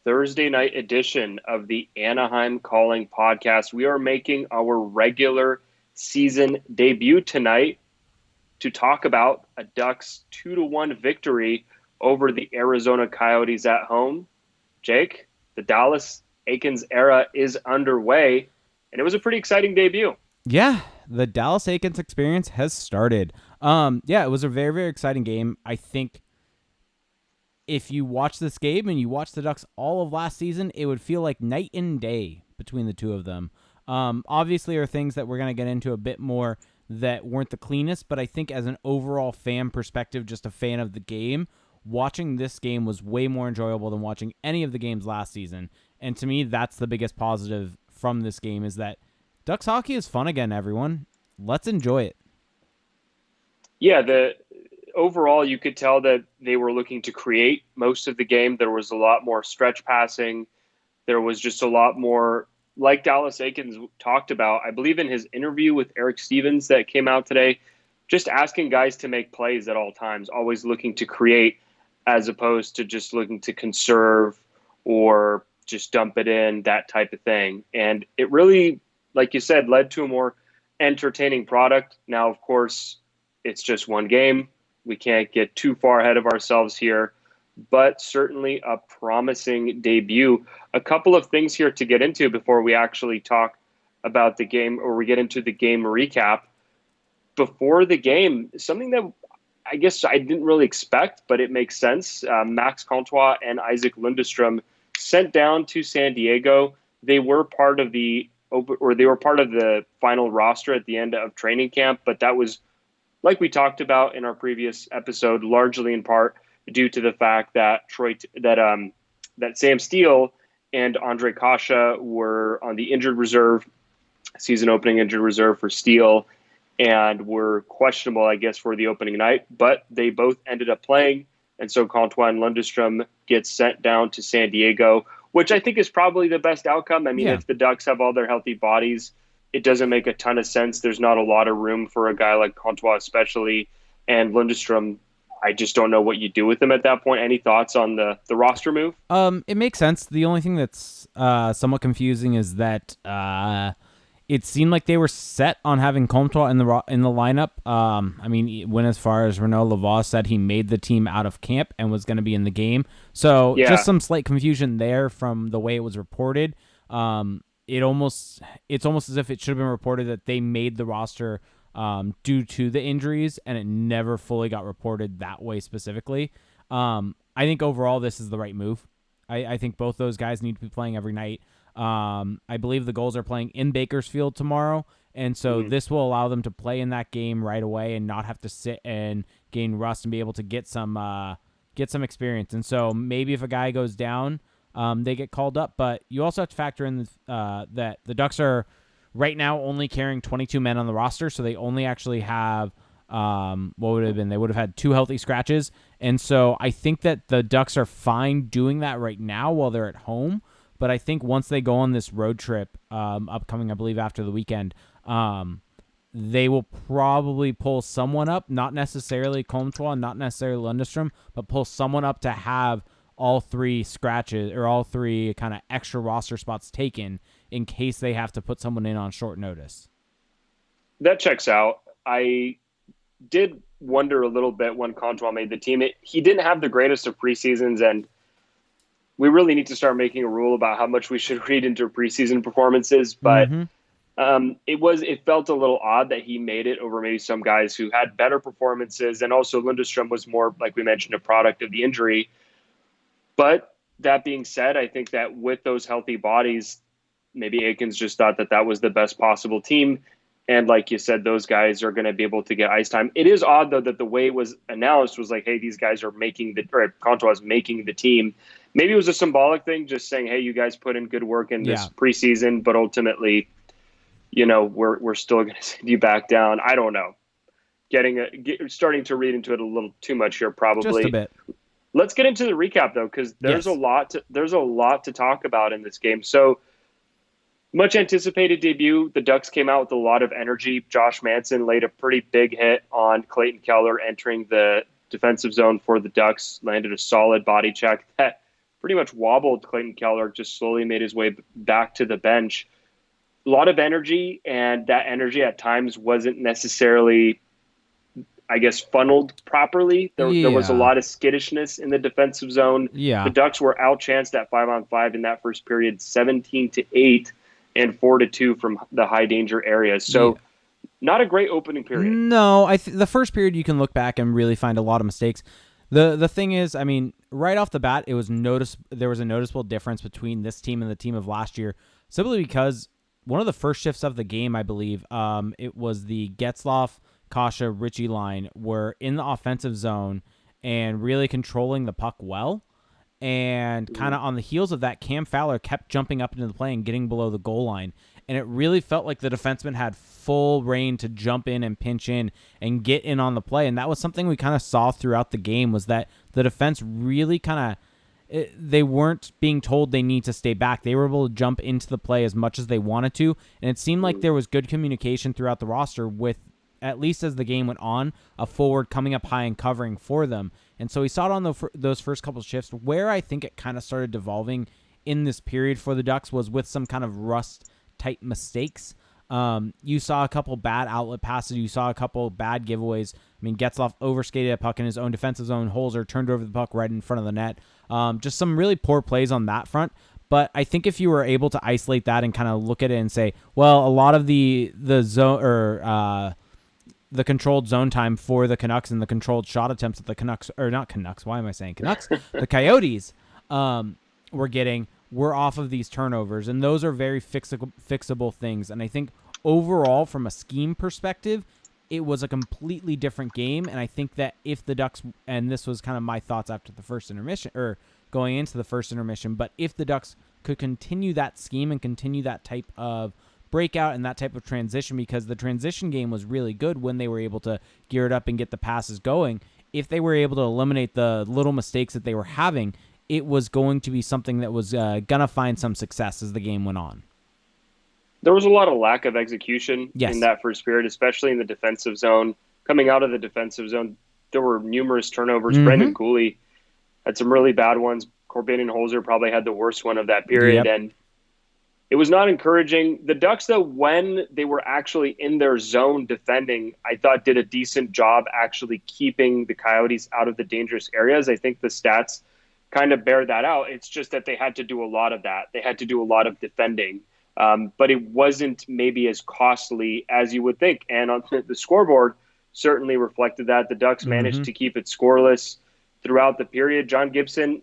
Thursday night edition of the Anaheim Calling podcast. We are making our regular season debut tonight to talk about a Ducks 2-1 victory over the Arizona Coyotes at home. Jake, the Dallas Eakins era is underway, and it was a pretty exciting debut. Yeah, the Dallas Eakins experience has started. It was a very, very exciting game. I think if you watch this game and you watch the Ducks all of last season, it would feel like night and day between the two of them. Obviously, are things that we're going to get into a bit more that weren't the cleanest, but I think as an overall fan perspective, just a fan of the game, watching this game was way more enjoyable than watching any of the games last season. And to me, that's the biggest positive from this game is that Ducks hockey is fun again, everyone. Let's enjoy it. Yeah, overall, you could tell that they were looking to create most of the game. There was a lot more stretch passing. There was just a lot more, like Dallas Eakins talked about, I believe in his interview with Eric Stevens that came out today, just asking guys to make plays at all times, always looking to create as opposed to just looking to conserve or just dump it in, that type of thing. And it really, like you said, led to a more entertaining product. Now, of course, it's just one game. We can't get too far ahead of ourselves here, but certainly a promising debut. A couple of things here to get into before we actually talk about the game or we get into the game recap. Before the game, something that I guess I didn't really expect, but it makes sense. Max Comtois and Isac Lundestrom sent down to San Diego. They were part of the final roster at the end of training camp, but that was, like we talked about in our previous episode, largely in part due to the fact that that Sam Steele and Andre Kasha were on the injured reserve, season opening injured reserve for Steele, and were questionable, I guess, for the opening night. But they both ended up playing, and so Comtois and Lundestrom gets sent down to San Diego, which I think is probably the best outcome. I mean, if the Ducks have all their healthy bodies, it doesn't make a ton of sense. There's not a lot of room for a guy like Comtois especially, and Lundestrom, I just don't know what you do with him at that point. Any thoughts on the roster move? It makes sense. The only thing that's somewhat confusing is that it seemed like they were set on having Comtois in the lineup. I mean, it went as far as Renaud Lavoie said he made the team out of camp and was going to be in the game. So just some slight confusion there from the way it was reported. It's almost as if it should have been reported that they made the roster due to the injuries, and it never fully got reported that way specifically. I think overall this is the right move. I think both those guys need to be playing every night. I believe the Gulls are playing in Bakersfield tomorrow, and so this will allow them to play in that game right away and not have to sit and gain rust and be able to get some experience. And so maybe if a guy goes down, they get called up. But you also have to factor in that the Ducks are right now only carrying 22 men on the roster, so they only actually have what would it have been? They would have had 2 healthy scratches. And so I think that the Ducks are fine doing that right now while they're at home. But I think once they go on this road trip upcoming, I believe, after the weekend, they will probably pull someone up, not necessarily Comtois, not necessarily Lundestrom, but pull someone up to have all 3 scratches or all 3 kind of extra roster spots taken in case they have to put someone in on short notice. That checks out. I did wonder a little bit when Comtois made the team. He didn't have the greatest of preseasons, and we really need to start making a rule about how much we should read into preseason performances. But it felt a little odd that he made it over maybe some guys who had better performances. And also Lundestrom was more, like we mentioned, a product of the injury. But that being said, I think that with those healthy bodies, maybe Eakins just thought that was the best possible team. And like you said, those guys are going to be able to get ice time. It is odd, though, that the way it was announced was like, hey, these guys are Comtois is making the team. Maybe it was a symbolic thing, just saying, hey, you guys put in good work in this preseason, but ultimately, we're still going to send you back down. I don't know. Starting to read into it a little too much here, probably. Just a bit. Let's get into the recap, though, because there's a lot to talk about in this game. So, much anticipated debut. The Ducks came out with a lot of energy. Josh Manson laid a pretty big hit on Clayton Keller entering the defensive zone for the Ducks, landed a solid body check that pretty much wobbled Clayton Keller, just slowly made his way back to the bench. A lot of energy, and that energy at times wasn't necessarily, I guess, funneled properly. There was a lot of skittishness in the defensive zone. Yeah. The Ducks were outchanced at 5-on-5 in that first period, 17-8 and 4-2 from the high danger areas. So not a great opening period. No, the first period you can look back and really find a lot of mistakes. The thing is, I mean, right off the bat, there was a noticeable difference between this team and the team of last year, simply because one of the first shifts of the game, I believe, it was the Getzlaf, Kasha, Richie line were in the offensive zone and really controlling the puck well. And kind of on the heels of that, Cam Fowler kept jumping up into the play and getting below the goal line. And it really felt like the defenseman had full reign to jump in and pinch in and get in on the play. And that was something we kind of saw throughout the game, was that the defense really kind of, they weren't being told they need to stay back. They were able to jump into the play as much as they wanted to. And it seemed like there was good communication throughout the roster with, at least as the game went on, a forward coming up high and covering for them. And so we saw it on those first couple of shifts. Where I think it kind of started devolving in this period for the Ducks was with some kind of rust-type mistakes. You saw a couple bad outlet passes. You saw a couple bad giveaways. I mean, Getzlaf overskated a puck in his own defensive zone. Holzer turned over the puck right in front of the net. Just some really poor plays on that front. But I think if you were able to isolate that and kind of look at it and say, well, a lot of the zone or the controlled zone time for the Canucks and the controlled shot attempts that the Canucks, or not Canucks, why am I saying Canucks? The Coyotes were off of these turnovers, and those are very fixable things. And I think overall, from a scheme perspective, it was a completely different game. And I think that if the Ducks, and this was kind of my thoughts after the first intermission, or going into the first intermission, but if the Ducks could continue that scheme and continue that type of breakout and that type of transition, because the transition game was really good when they were able to gear it up and get the passes going. If they were able to eliminate the little mistakes that they were having, it was going to be something that was going to find some success as the game went on. There was a lot of lack of execution in that first period, especially in the defensive zone. Coming out of the defensive zone, there were numerous turnovers. FowlerGuli had some really bad ones. Corbin and Holzer probably had the worst one of that period. And it was not encouraging. The Ducks, though, when they were actually in their zone defending, I thought did a decent job actually keeping the Coyotes out of the dangerous areas. I think the stats kind of bear that out. It's just that they had to do a lot of that. They had to do a lot of defending. But it wasn't maybe as costly as you would think. And on the scoreboard certainly reflected that. The Ducks managed to keep it scoreless throughout the period. John Gibson,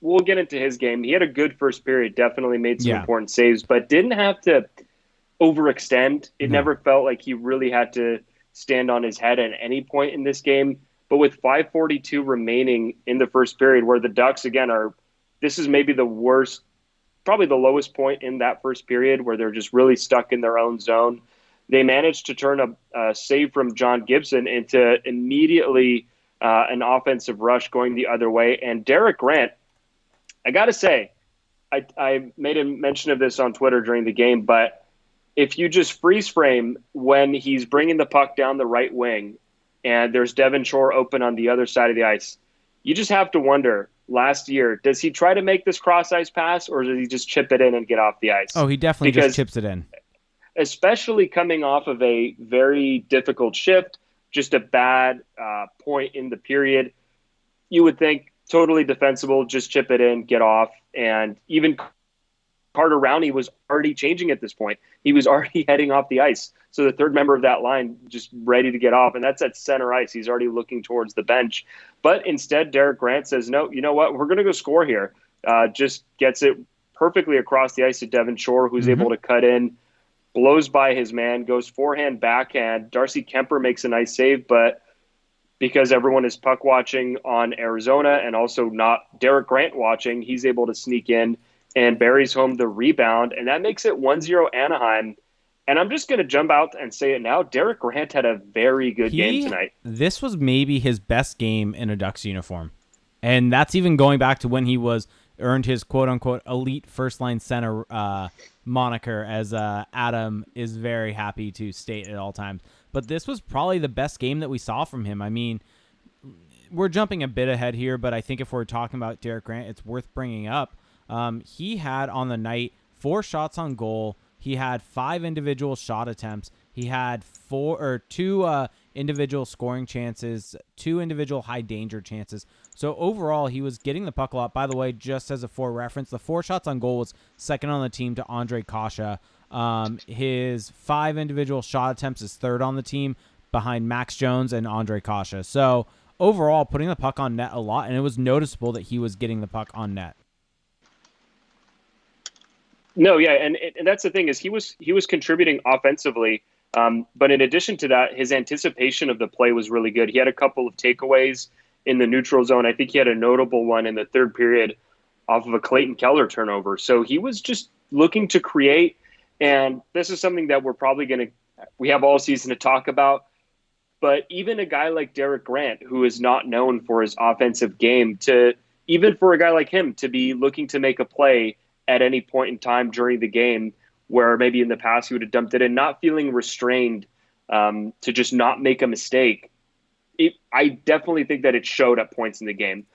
we'll get into his game. He had a good first period, definitely made some important saves, but didn't have to overextend. It never felt like he really had to stand on his head at any point in this game. But with 5:42 remaining in the first period, where the Ducks, again, this is maybe the worst, probably the lowest point in that first period, where they're just really stuck in their own zone. They managed to turn a save from John Gibson into immediately an offensive rush going the other way. And Derek Grant, I got to say, I made a mention of this on Twitter during the game, but if you just freeze frame when he's bringing the puck down the right wing and there's Devon Shore open on the other side of the ice, you just have to wonder, last year, does he try to make this cross-ice pass, or does he just chip it in and get off the ice? Oh, he definitely just chips it in. Especially coming off of a very difficult shift, just a bad point in the period, you would think totally defensible, just chip it in, get off. And even Carter Rowney was already changing at this point. He was already heading off the ice. So the third member of that line just ready to get off, and that's at center ice. He's already looking towards the bench. But instead, Derek Grant says, no, you know what? We're going to go score here. Just gets it perfectly across the ice to Devon Shore, who's able to cut in, blows by his man, goes forehand, backhand. Darcy Kemper makes a nice save, but because everyone is puck watching on Arizona and also not Derek Grant watching, he's able to sneak in and buries home the rebound, and that makes it 1-0 Anaheim. And I'm just going to jump out and say it now. Derek Grant had a very good game tonight. This was maybe his best game in a Ducks uniform. And that's even going back to when he earned his quote-unquote elite first-line center moniker, as Adam is very happy to state at all times. But this was probably the best game that we saw from him. I mean, we're jumping a bit ahead here, but I think if we're talking about Derek Grant, it's worth bringing up. He had on the night 4 shots on goal. He had 5 individual shot attempts. He had 2 individual scoring chances, 2 individual high danger chances. So overall, he was getting the puck a lot. By the way, just as a for reference, the 4 shots on goal was second on the team to Andre Kasha. His 5 individual shot attempts is third on the team behind Max Jones and Andre Kasha. So overall, putting the puck on net a lot, and it was noticeable that he was getting the puck on net. No, yeah, and that's the thing is he was contributing offensively, but in addition to that, his anticipation of the play was really good. He had a couple of takeaways in the neutral zone. I think he had a notable one in the third period off of a Clayton Keller turnover. So he was just looking to create, and this is something that we have all season to talk about. But even a guy like Derek Grant, who is not known for his offensive game, even for a guy like him to be looking to make a play at any point in time during the game, where maybe in the past he would have dumped it in, not feeling restrained to just not make a mistake. I definitely think that it showed at points in the game.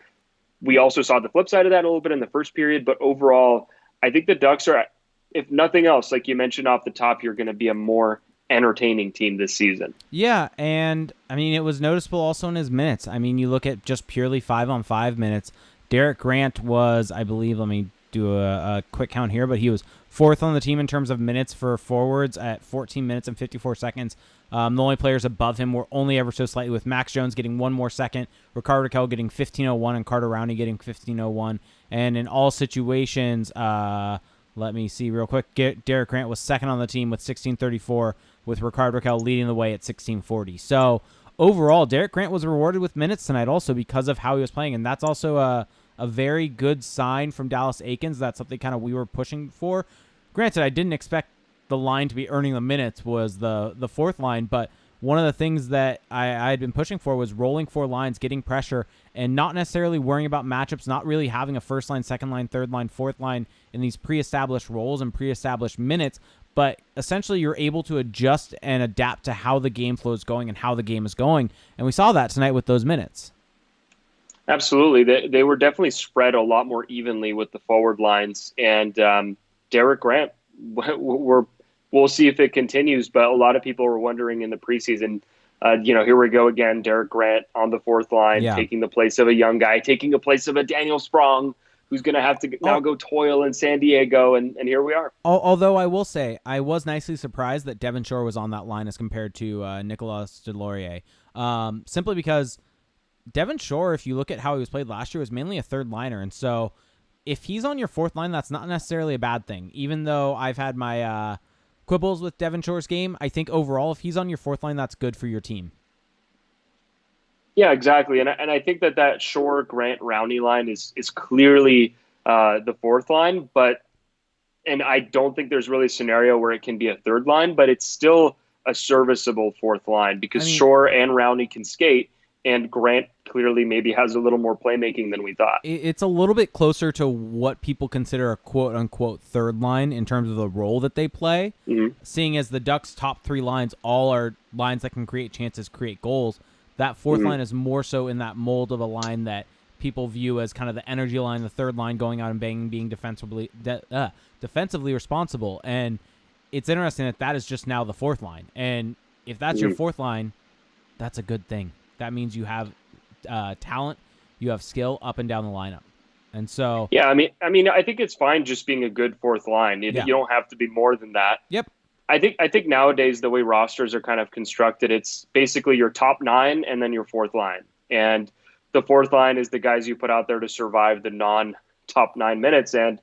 We also saw the flip side of that a little bit in the first period, but overall, I think the Ducks are, if nothing else, like you mentioned off the top, you're going to be a more entertaining team this season. Yeah, and I mean, it was noticeable also in his minutes. I mean, you look at just purely 5-on-5 minutes. Derek Grant was, I believe, let me do a quick count here, but he was 4th on the team in terms of minutes for forwards at 14 minutes and 54 seconds. The only players above him were only ever so slightly, with Max Jones getting 1 more second, Rickard Rakell getting 15:01, and Carter Rowney getting 15:01. And in all situations, let me see real quick, Derek Grant was 2nd on the team with 16:34, with Rickard Rakell leading the way at 16:40. So overall, Derek Grant was rewarded with minutes tonight also because of how he was playing, and that's also a very good sign from Dallas Eakins. That's something kind of we were pushing for. Granted, I didn't expect the line to be earning the minutes was the fourth line, but one of the things that I had been pushing for was rolling 4 lines, getting pressure, and not necessarily worrying about matchups, not really having a first line, second line, third line, fourth line in these pre-established roles and pre-established minutes, but essentially you're able to adjust and adapt to how the game flow is going and how the game is going, and we saw that tonight with those minutes. Absolutely. They were definitely spread a lot more evenly with the forward lines. And Derek Grant, we'll see if it continues, but a lot of people were wondering in the preseason, here we go again, Derek Grant on the 4th line, taking the place of a young guy, taking the place of a Daniel Sprong, who's going to have to now go toil in San Diego, and here we are. Although I will say, I was nicely surprised that Devon Shore was on that line as compared to Nicolas Deslauriers, simply because Devon Shore, if you look at how he was played last year, was mainly a third liner. And so if he's on your 4th line, that's not necessarily a bad thing. Even though I've had my quibbles with Devon Shore's game, I think overall, if he's on your 4th line, that's good for your team. Yeah, exactly. And I think that Shore, Grant, Rowney line is clearly the 4th line. And I don't think there's really a scenario where it can be a third line, but it's still a serviceable 4th line because Shore and Rowney can skate. And Grant clearly maybe has a little more playmaking than we thought. It's a little bit closer to what people consider a quote-unquote third line in terms of the role that they play. Mm-hmm. Seeing as the Ducks' top 3 lines all are lines that can create chances, create goals, that 4th line is more so in that mold of a line that people view as kind of the energy line, the third line going out and banging, being defensively responsible. And it's interesting that is just now the 4th line. And if that's your 4th line, that's a good thing. That means you have talent, you have skill up and down the lineup. And so yeah, I mean, I think it's fine just being a good 4th line. You don't have to be more than that. Yep. I think nowadays the way rosters are kind of constructed, it's basically your top 9 and then your 4th line. And the 4th line is the guys you put out there to survive the non-top 9 minutes. And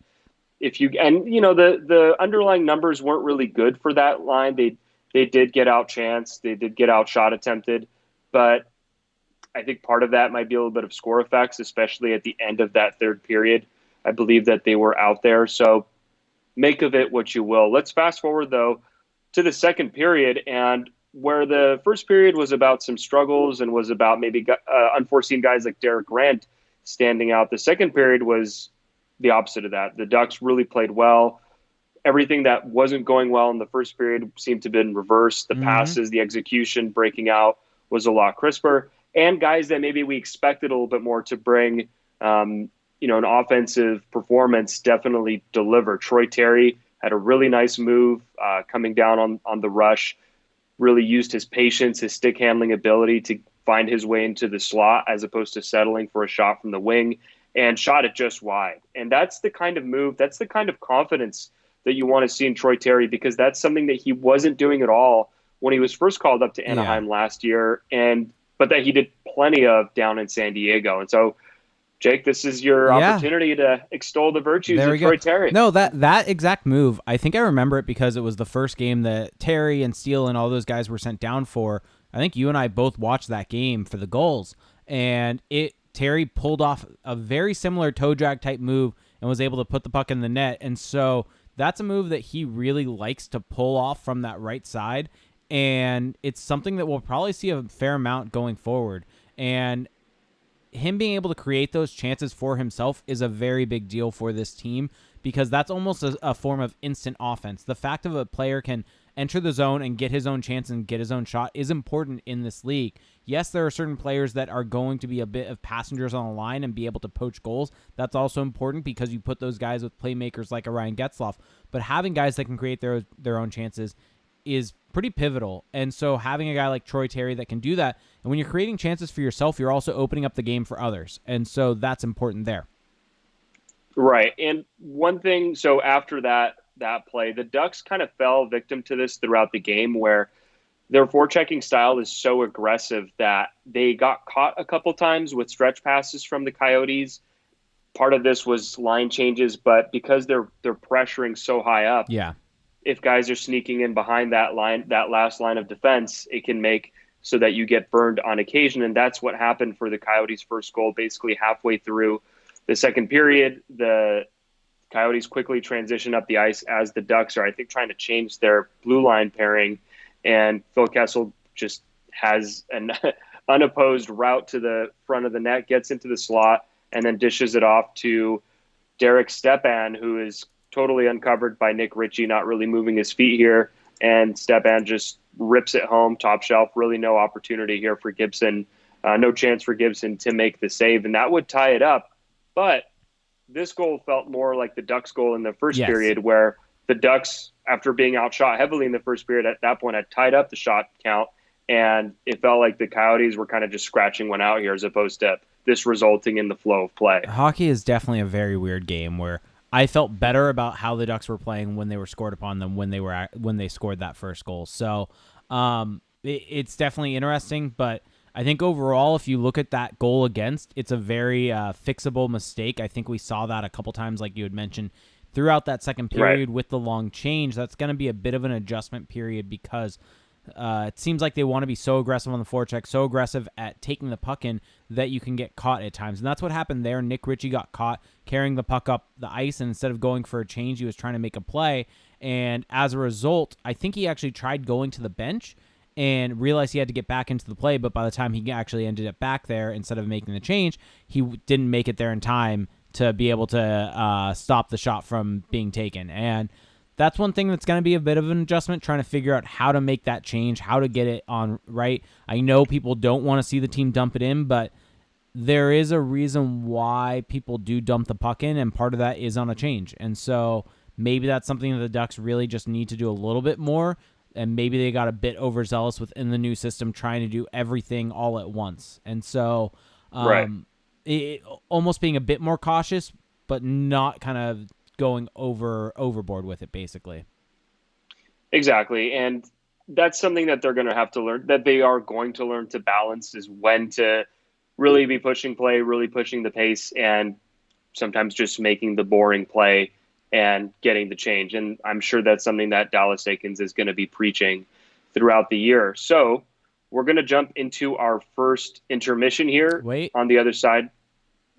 the underlying numbers weren't really good for that line. They did get out chanced, they did get out shot attempted, but I think part of that might be a little bit of score effects, especially at the end of that third period. I believe that they were out there. So make of it what you will. Let's fast forward, though, to the second period, and where the first period was about some struggles and was about maybe unforeseen guys like Derek Grant standing out. The second period was the opposite of that. The Ducks really played well. Everything that wasn't going well in the first period seemed to have been reversed. The passes, the execution, breaking out was a lot crisper. and guys that maybe we expected a little bit more to bring, an offensive performance definitely deliver. Troy Terry had a really nice move coming down on the rush, really used his patience, his stick handling ability to find his way into the slot as opposed to settling for a shot from the wing, and shot it just wide. And that's the kind of move, that's the kind of confidence that you want to see in Troy Terry, because that's something that he wasn't doing at all when he was first called up to Anaheim last year, but that he did plenty of down in San Diego. And so, Jake, this is your opportunity to extol the virtues of Troy Terry. No, that exact move, I think I remember it because it was the first game that Terry and Steele and all those guys were sent down for. I think you and I both watched that game for the goals, and Terry pulled off a very similar toe drag type move and was able to put the puck in the net. And so that's a move that he really likes to pull off from that right side, and it's something that we'll probably see a fair amount going forward. And him being able to create those chances for himself is a very big deal for this team, because that's almost a form of instant offense. The fact of a player can enter the zone and get his own chance and get his own shot is important in this league. Yes, there are certain players that are going to be a bit of passengers on the line and be able to poach goals. That's also important because you put those guys with playmakers like a Ryan Getzlaf. But having guys that can create their own chances is pretty pivotal. And so having a guy like Troy Terry that can do that, and when you're creating chances for yourself, you're also opening up the game for others. And so that's important there. Right. And one thing, so after that play, the Ducks kind of fell victim to this throughout the game, where their forechecking style is so aggressive that they got caught a couple times with stretch passes from the Coyotes. Part of this was line changes, but because they're pressuring so high up, if guys are sneaking in behind that last line of defense, it can make so that you get burned on occasion. And that's what happened for the Coyotes' first goal. Basically halfway through the second period, the Coyotes quickly transition up the ice as the Ducks are, I think, trying to change their blue line pairing. And Phil Kessel just has an unopposed route to the front of the net, gets into the slot, and then dishes it off to Derek Stepan, who is totally uncovered by Nick Ritchie, not really moving his feet here. And Stepan just rips it home, top shelf. Really no opportunity here for Gibson. No chance for Gibson to make the save, and that would tie it up. But this goal felt more like the Ducks goal in the first period, where the Ducks, after being outshot heavily in the first period, at that point had tied up the shot count, and it felt like the Coyotes were kind of just scratching one out here as opposed to this resulting in the flow of play. Hockey is definitely a very weird game where I felt better about how the Ducks were playing when they were scored upon them when they scored that first goal. So it's definitely interesting, but I think overall, if you look at that goal against, it's a very fixable mistake. I think we saw that a couple times, like you had mentioned, throughout that second period with the long change. That's going to be a bit of an adjustment period because it seems like they want to be so aggressive on the forecheck, so aggressive at taking the puck in that you can get caught at times. And that's what happened there. Nick Ritchie got caught carrying the puck up the ice, and instead of going for a change, he was trying to make a play. And as a result, I think he actually tried going to the bench and realized he had to get back into the play, but by the time he actually ended up back there, instead of making the change, he didn't make it there in time to be able to stop the shot from being taken. And that's one thing that's going to be a bit of an adjustment, trying to figure out how to make that change, how to get it on right. I know people don't want to see the team dump it in, but there is a reason why people do dump the puck in, and part of that is on a change. And so maybe that's something that the Ducks really just need to do a little bit more, and maybe they got a bit overzealous within the new system, trying to do everything all at once. And so it almost being a bit more cautious, but not kind of going overboard with it, basically. Exactly. And that's something that they're going to have to learn, that they are going to learn to balance, is when to really be pushing play, really pushing the pace, and sometimes just making the boring play and getting the change. And I'm sure that's something that Dallas Eakins is going to be preaching throughout the year. So we're going to jump into our first intermission here. Wait. On the other side.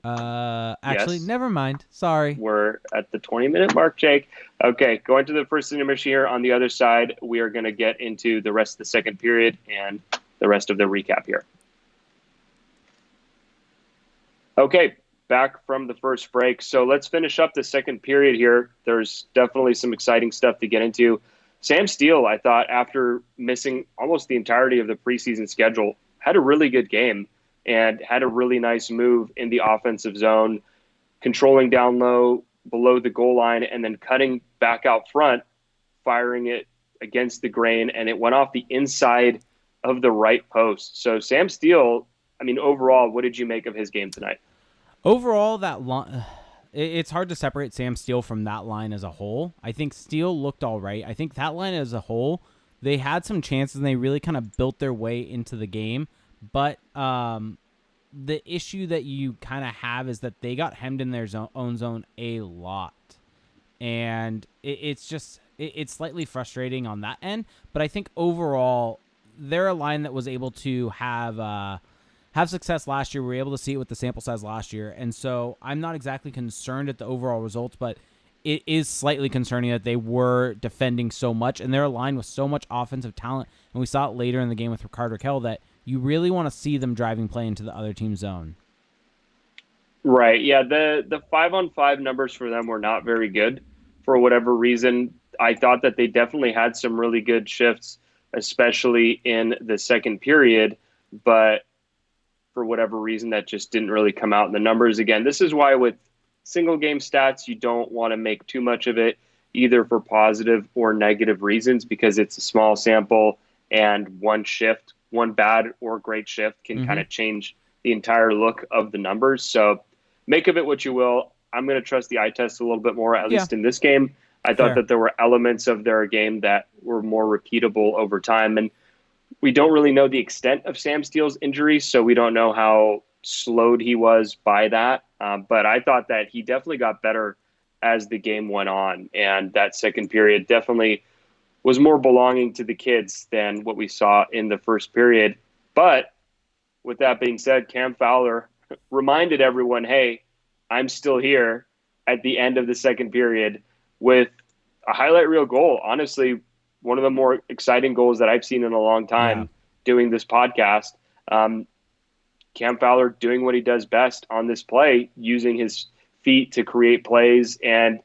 Actually, never mind. Sorry. We're at the 20-minute mark, Jake. Okay, going to the first intermission here. On the other side, we are going to get into the rest of the second period and the rest of the recap here. Okay, back from the first break. So let's finish up the second period here. There's definitely some exciting stuff to get into. Sam Steele, I thought, after missing almost the entirety of the preseason schedule, had a really good game. and had a really nice move in the offensive zone, controlling down low below the goal line and then cutting back out front, firing it against the grain, and it went off the inside of the right post. So Sam Steele, I mean, overall, what did you make of his game tonight? Overall, it's hard to separate Sam Steele from that line as a whole. I think Steele looked all right. I think that line as a whole, they had some chances and they really kind of built their way into the game. But the issue that you kind of have is that they got hemmed in their own zone a lot. And it's slightly frustrating on that end. But I think overall, they're a line that was able to have success last year. We were able to see it with the sample size last year. And so I'm not exactly concerned at the overall results, but it is slightly concerning that they were defending so much and they're aligned with so much offensive talent. And we saw it later in the game with Rickard Rakell that you really want to see them driving play into the other team's zone. Right. Yeah. The 5-on-5 numbers for them were not very good for whatever reason. I thought that they definitely had some really good shifts, especially in the second period, but for whatever reason, that just didn't really come out in the numbers. Again, this is why with single game stats, you don't want to make too much of it, either for positive or negative reasons, because it's a small sample and one shift, one bad or great shift can kind of change the entire look of the numbers. So make of it what you will. I'm going to trust the eye test a little bit more, at least in this game. I thought that there were elements of their game that were more repeatable over time. And we don't really know the extent of Sam Steele's injury, so we don't know how slowed he was by that. But I thought that he definitely got better as the game went on. And that second period definitely was more belonging to the kids than what we saw in the first period. But with that being said, Cam Fowler reminded everyone, hey, I'm still here at the end of the second period with a highlight reel goal. Honestly, one of the more exciting goals that I've seen in a long time doing this podcast. Cam Fowler doing what he does best on this play, using his feet to create plays. And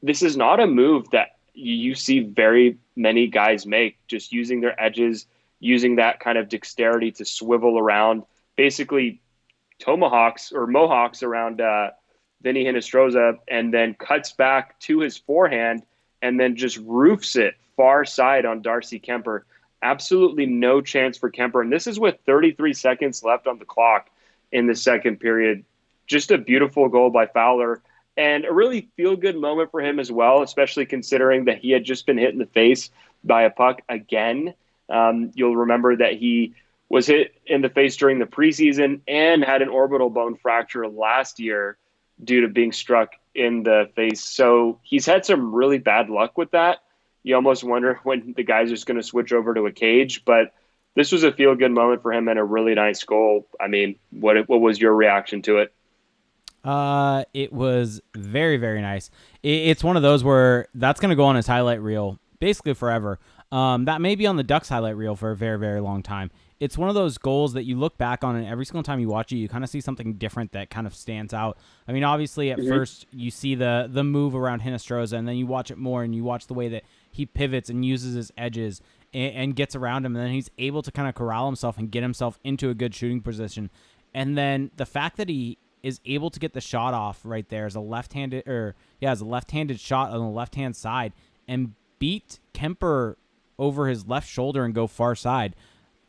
this is not a move that you see very many guys make, just using their edges, using that kind of dexterity to swivel around, basically tomahawks or mohawks around Vinny Hinostroza, and then cuts back to his forehand and then just roofs it far side on Darcy Kuemper. Absolutely no chance for Kuemper. And this is with 33 seconds left on the clock in the second period. Just a beautiful goal by Fowler and a really feel-good moment for him as well, especially considering that he had just been hit in the face by a puck again. You'll remember that he was hit in the face during the preseason and had an orbital bone fracture last year due to being struck in the face. So he's had some really bad luck with that. You almost wonder when the guy's just going to switch over to a cage, but this was a feel-good moment for him and a really nice goal. I mean, what was your reaction to it? It was very, very nice. It's one of those where that's going to go on his highlight reel basically forever. That may be on the Ducks highlight reel for a very, very long time. It's one of those goals that you look back on and every single time you watch it, you kind of see something different that kind of stands out. I mean, obviously at first you see the move around Hinostroza, and then you watch it more and you watch the way that he pivots and uses his edges and gets around him, and then he's able to kind of corral himself and get himself into a good shooting position. And then the fact that he is able to get the shot off right there as a left-handed shot on the left-hand side and beat Kuemper over his left shoulder and go far side.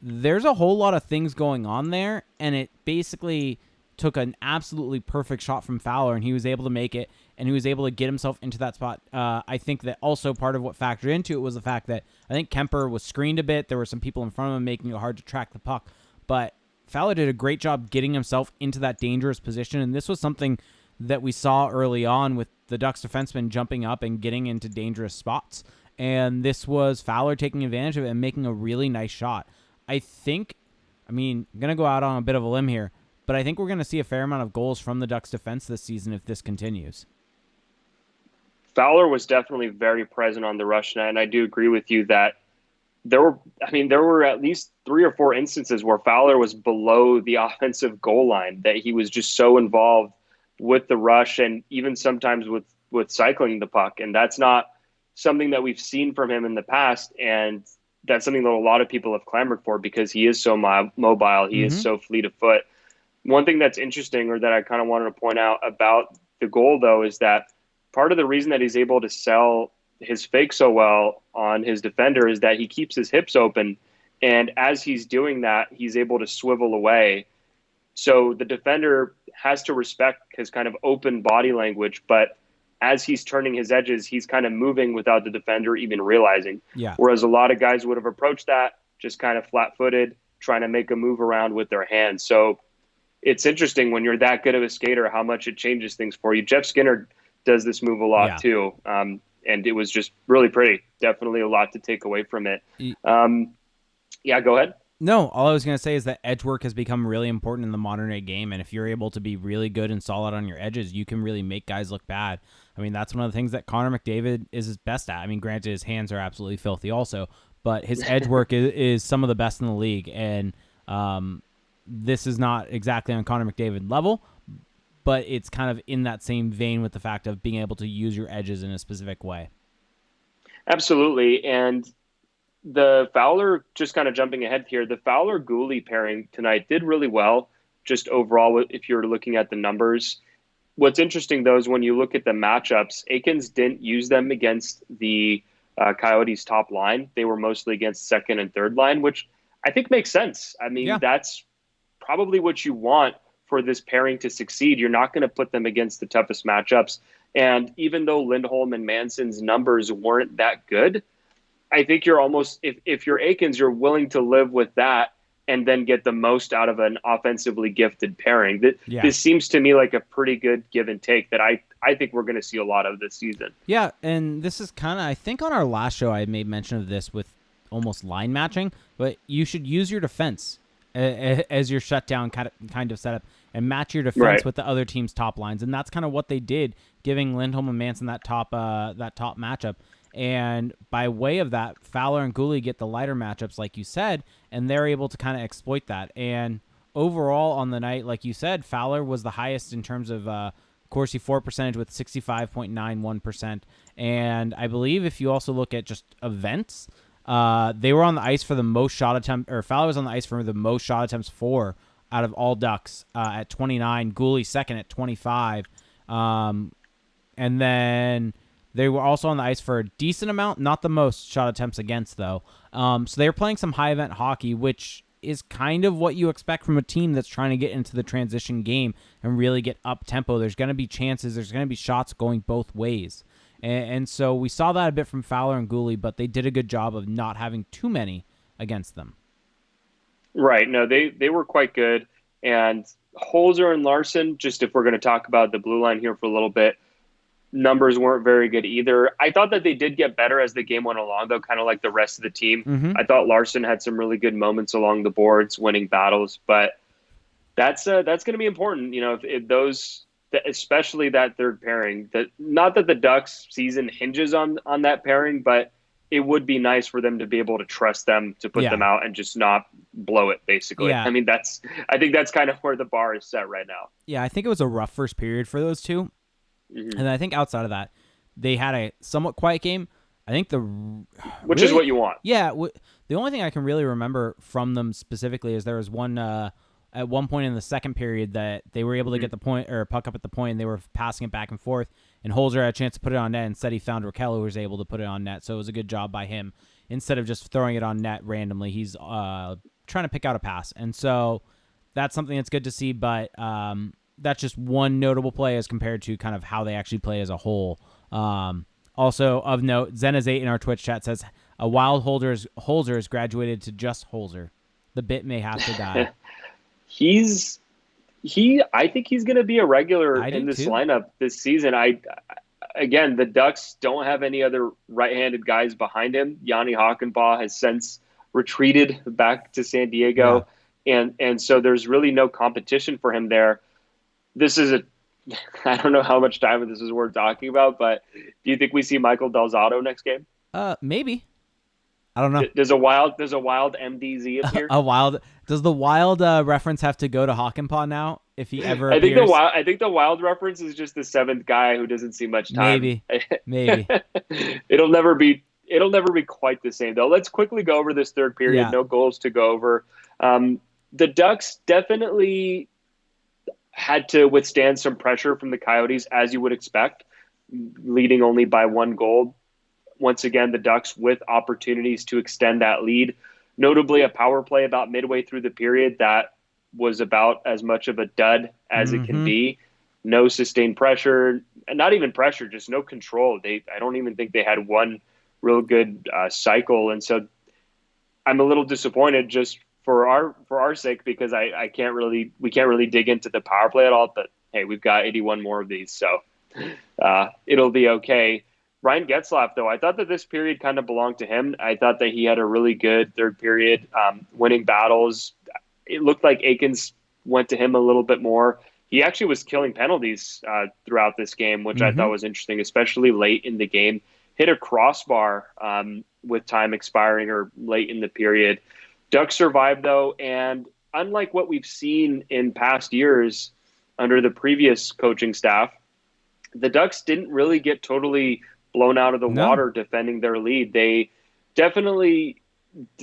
There's a whole lot of things going on there, and it basically took an absolutely perfect shot from Fowler, and he was able to make it, and he was able to get himself into that spot. I think that also part of what factored into it was the fact that I think Kuemper was screened a bit. There were some people in front of him making it hard to track the puck, but Fowler did a great job getting himself into that dangerous position, and this was something that we saw early on with the Ducks defensemen jumping up and getting into dangerous spots, and this was Fowler taking advantage of it and making a really nice shot. I'm going to go out on a bit of a limb here, but I think we're going to see a fair amount of goals from the Ducks defense this season if this continues. Fowler was definitely very present on the rush net, and I do agree with you that there were at least 3 or 4 instances where Fowler was below the offensive goal line, that he was just so involved with the rush and even sometimes with cycling the puck. And that's not something that we've seen from him in the past. And that's something that a lot of people have clamored for because he is so mobile. He is so fleet of foot. One thing that's interesting, or that I kind of wanted to point out about the goal, though, is that part of the reason that he's able to sell his fake so well on his defender is that he keeps his hips open. And as he's doing that, he's able to swivel away. So the defender has to respect his kind of open body language, but as he's turning his edges, he's kind of moving without the defender even realizing. Yeah. Whereas a lot of guys would have approached that just kind of flat-footed, trying to make a move around with their hands. So it's interesting when you're that good of a skater, how much it changes things for you. Jeff Skinner does this move a lot too. And it was just really pretty. Definitely a lot to take away from it. Yeah, go ahead. No, all I was going to say is that edge work has become really important in the modern day game, and if you're able to be really good and solid on your edges, you can really make guys look bad. I mean, that's one of the things that Connor McDavid is his best at. I mean, granted, his hands are absolutely filthy also, but his edge work is some of the best in the league, and this is not exactly on Connor McDavid level, but it's kind of in that same vein with the fact of being able to use your edges in a specific way. Absolutely, and the Fowler, just kind of jumping ahead here, the Fowler-GULI pairing tonight did really well, just overall, if you're looking at the numbers. What's interesting, though, is when you look at the matchups, Eakins didn't use them against the Coyotes' top line. They were mostly against second and third line, which I think makes sense. I mean, that's probably what you want for this pairing to succeed. You're not going to put them against the toughest matchups. And even though Lindholm and Manson's numbers weren't that good, I think you're almost, if you're Eakins, you're willing to live with that and then get the most out of an offensively gifted pairing. This seems to me like a pretty good give and take that I think we're going to see a lot of this season. Yeah, and this is kind of, I think on our last show I made mention of this with almost line matching, but you should use your defense as your shutdown kind of setup and match your defense with the other team's top lines. And that's kind of what they did, giving Lindholm and Manson that top matchup. And by way of that, Fowler and Guli get the lighter matchups, like you said, and they're able to kind of exploit that. And overall on the night, like you said, Fowler was the highest in terms of Corsi for percentage with 65.91%. And I believe if you also look at just events, they were on the ice for the most shot attempt, or Fowler was on the ice for the most shot attempts for out of all Ducks at 29, Guli second at 25. And then they were also on the ice for a decent amount, not the most shot attempts against, though. So they were playing some high-event hockey, which is kind of what you expect from a team that's trying to get into the transition game and really get up-tempo. There's going to be chances. There's going to be shots going both ways. And so we saw that a bit from Fowler and Guli, but they did a good job of not having too many against them. Right. No, they were quite good. And Holzer and Larson, just if we're going to talk about the blue line here for a little bit, numbers weren't very good either. I thought that they did get better as the game went along, though, kind of like the rest of the team. Mm-hmm. I thought Larson had some really good moments along the boards, winning battles, but that's going to be important. You know, if those, especially that third pairing, that not that the Ducks season hinges on that pairing, but it would be nice for them to be able to trust them to put them out and just not blow it, basically. Yeah. I mean, I think that's kind of where the bar is set right now. Yeah, I think it was a rough first period for those two. Mm-hmm. And I think outside of that, they had a somewhat quiet game. I think which is what you want. Yeah, the only thing I can really remember from them specifically is there was one at one point in the second period that they were able to get the point or puck up at the point, and they were passing it back and forth. And Holzer had a chance to put it on net, and said he found Rakell, who was able to put it on net. So it was a good job by him. Instead of just throwing it on net randomly, he's trying to pick out a pass, and so that's something that's good to see. But that's just one notable play as compared to kind of how they actually play as a whole. Also of note, Zenaz8 in our Twitch chat says a wild Holzer is graduated to just Holzer. The bit may have to die. I think he's going to be a regular in this lineup this season. Again, the Ducks don't have any other right-handed guys behind him. Yanni Hockenbaugh has since retreated back to San Diego, and so there's really no competition for him there. This is I don't know how much time this is worth talking about, but do you think we see Michael Del Zotto next game? Maybe. I don't know. Does a wild MDZ appear? Does the wild reference have to go to Hockenpaw now? If he ever I appears? think the wild reference is just the seventh guy who doesn't see much time. Maybe. It'll never be quite the same though. Let's quickly go over this third period. No goals to go over. The Ducks definitely had to withstand some pressure from the Coyotes, as you would expect, leading only by 1 goal. Once again, the Ducks with opportunities to extend that lead, notably a power play about midway through the period that was about as much of a dud as it can Mm-hmm. be. No sustained pressure, and not even pressure, just no control. I don't even think they had one real good cycle, and so I'm a little disappointed just for our sake, because we can't really dig into the power play at all. But hey, we've got 81 more of these, so it'll be okay. Ryan Getzlaf, though, I thought that this period kind of belonged to him. I thought that he had a really good third period, winning battles. It looked like Eakins went to him a little bit more. He actually was killing penalties throughout this game, which I Mm-hmm. thought was interesting, especially late in the game. Hit a crossbar with time expiring or late in the period. Ducks survived, though, and unlike what we've seen in past years under the previous coaching staff, the Ducks didn't really get totally blown out of the No. water defending their lead. They definitely,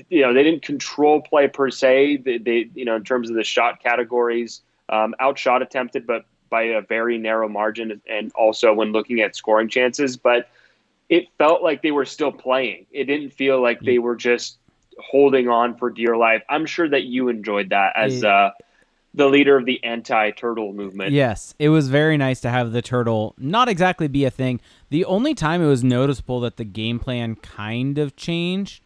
they didn't control play per se. They in terms of the shot categories, outshot attempted, but by a very narrow margin, and also when looking at scoring chances. But it felt like they were still playing. It didn't feel like they were just holding on for dear life. I'm sure that you enjoyed that as the leader of the anti-turtle movement. Yes, it was very nice to have the turtle not exactly be a thing. The only time it was noticeable that the game plan kind of changed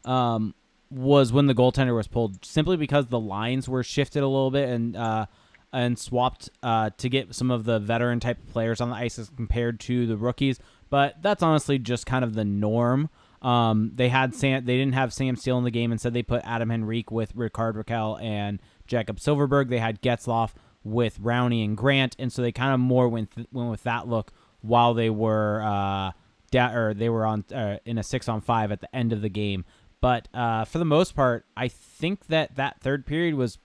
was when the goaltender was pulled, simply because the lines were shifted a little bit and swapped to get some of the veteran type of players on the ice as compared to the rookies. But that's honestly just kind of the norm. They didn't have Sam Steele in the game, and said they put Adam Henrique with Rickard Rakell and Jacob Silverberg. They had Getzlaf with Rowney and Grant, and so they kind of more went with that look while they were they were on in a 6-on-5 at the end of the game. But for the most part, I think that third period was.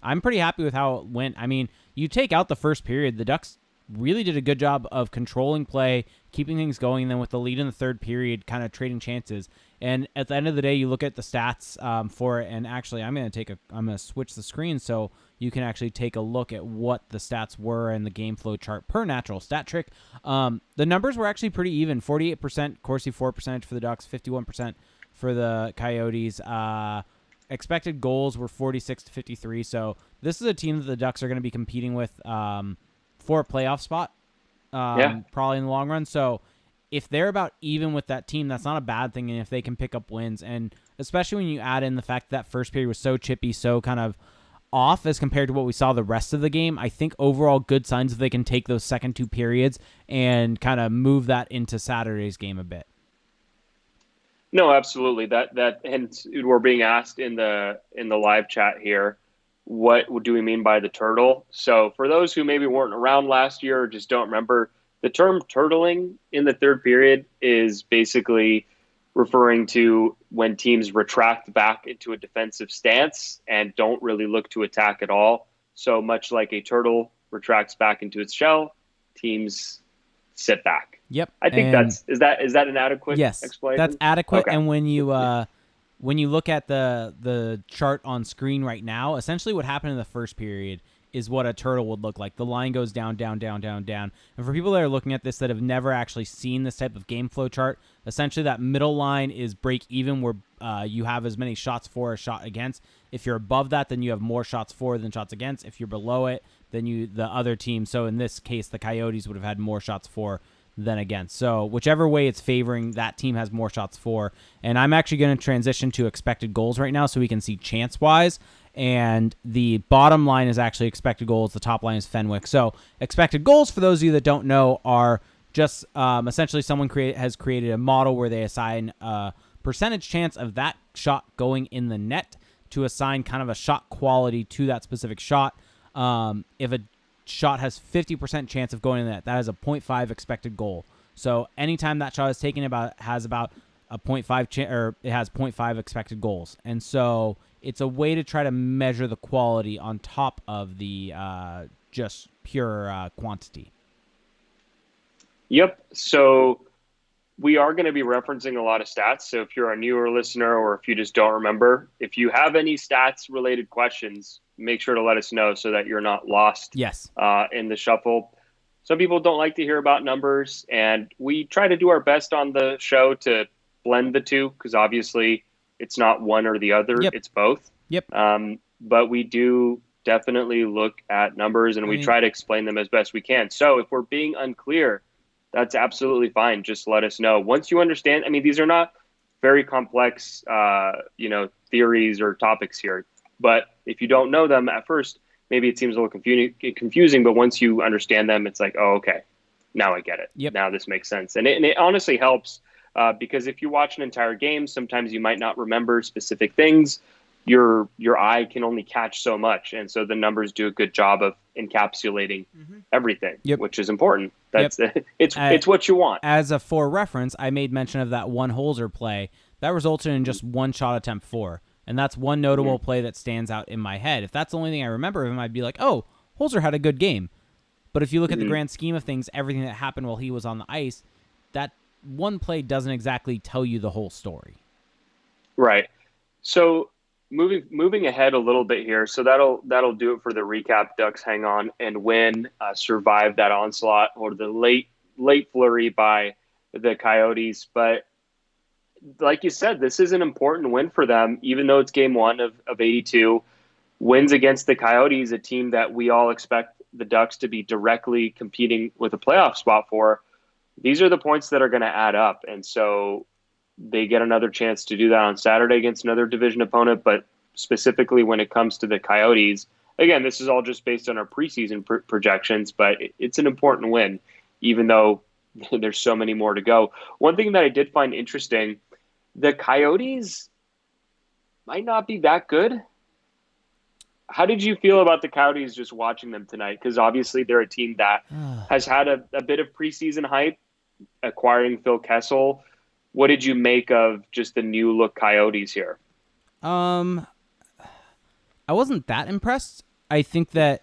I'm pretty happy with how it went. I mean, you take out the first period, the Ducks really did a good job of controlling play, keeping things going, and then with the lead in the third period, kind of trading chances. And at the end of the day, you look at the stats for it, and actually, I'm gonna switch the screen so you can actually take a look at what the stats were in the game flow chart per natural stat trick. The numbers were actually pretty even: 48% Corsi for percentage for the Ducks, 51% for the Coyotes. Expected goals were 46 to 53. So this is a team that the Ducks are going to be competing with for a playoff spot, probably in the long run. So if they're about even with that team, that's not a bad thing. And if they can pick up wins, and especially when you add in the fact that first period was so chippy, so kind of off as compared to what we saw the rest of the game, I think overall good signs if they can take those second two periods and kind of move that into Saturday's game a bit. No, absolutely. That and we're being asked in the live chat here, what do we mean by the turtle? So for those who maybe weren't around last year or just don't remember, the term turtling in the third period is basically referring to when teams retract back into a defensive stance and don't really look to attack at all. So much like a turtle retracts back into its shell, teams sit back. Yep. I think is that an adequate explanation? That's adequate. Okay. And when you look at the chart on screen right now, essentially what happened in the first period is what a turtle would look like. The line goes down, down, down, down, down. And for people that are looking at this that have never actually seen this type of game flow chart, essentially that middle line is break even, where you have as many shots for as shot against. If you're above that, then you have more shots for than shots against. If you're below it, then the other team. So in this case, the Coyotes would have had more shots for than against. So whichever way it's favoring, that team has more shots for. And I'm actually going to transition to expected goals right now so we can see chance-wise. And the bottom line is actually expected goals. The top line is Fenwick. So expected goals, for those of you that don't know, are just essentially someone has created a model where they assign a percentage chance of that shot going in the net to assign kind of a shot quality to that specific shot. If a shot has 50% chance of going in the net, that is a 0.5 expected goal. So anytime that shot is taken, has about a 0.5 or it has 0.5 expected goals. And so it's a way to try to measure the quality on top of the just pure quantity. Yep. So we are going to be referencing a lot of stats. So if you're a newer listener or if you just don't remember, if you have any stats related questions, make sure to let us know so that you're not lost Yes. In the shuffle. Some people don't like to hear about numbers, and we try to do our best on the show to blend the two because obviously it's not one or the other. Yep. It's both. Yep. But we do definitely look at numbers, and we try to explain them as best we can. So if we're being unclear, that's absolutely fine. Just let us know. Once you understand, I mean, these are not very complex, theories or topics here. But if you don't know them at first, maybe it seems a little confusing. But once you understand them, it's like, oh, okay, now I get it. Yep. Now this makes sense. And it honestly helps because if you watch an entire game, sometimes you might not remember specific things. Your eye can only catch so much, and so the numbers do a good job of encapsulating everything, which is important. That's it's what you want. As for reference, I made mention of that one Holzer play that resulted in just one shot attempt 4, and that's one notable play that stands out in my head. If that's the only thing I remember of him, I'd be like, oh, Holzer had a good game. But if you look at the grand scheme of things, everything that happened while he was on the ice, that one play doesn't exactly tell you the whole story. Right. So moving ahead a little bit here, so that'll do it for the recap. Ducks hang on and win, survive that onslaught or the late flurry by the Coyotes. But like you said, this is an important win for them, even though it's game 1 of 82. Wins against the Coyotes, a team that we all expect the Ducks to be directly competing with a playoff spot for. These are the points that are going to add up, and so they get another chance to do that on Saturday against another division opponent. But specifically when it comes to the Coyotes, again, this is all just based on our preseason projections, but it's an important win, even though there's so many more to go. One thing that I did find interesting, the Coyotes might not be that good. How did you feel about the Coyotes just watching them tonight? Because obviously they're a team that has had a bit of preseason hype, acquiring Phil Kessel. What did you make of just the new look Coyotes here? I wasn't that impressed. I think that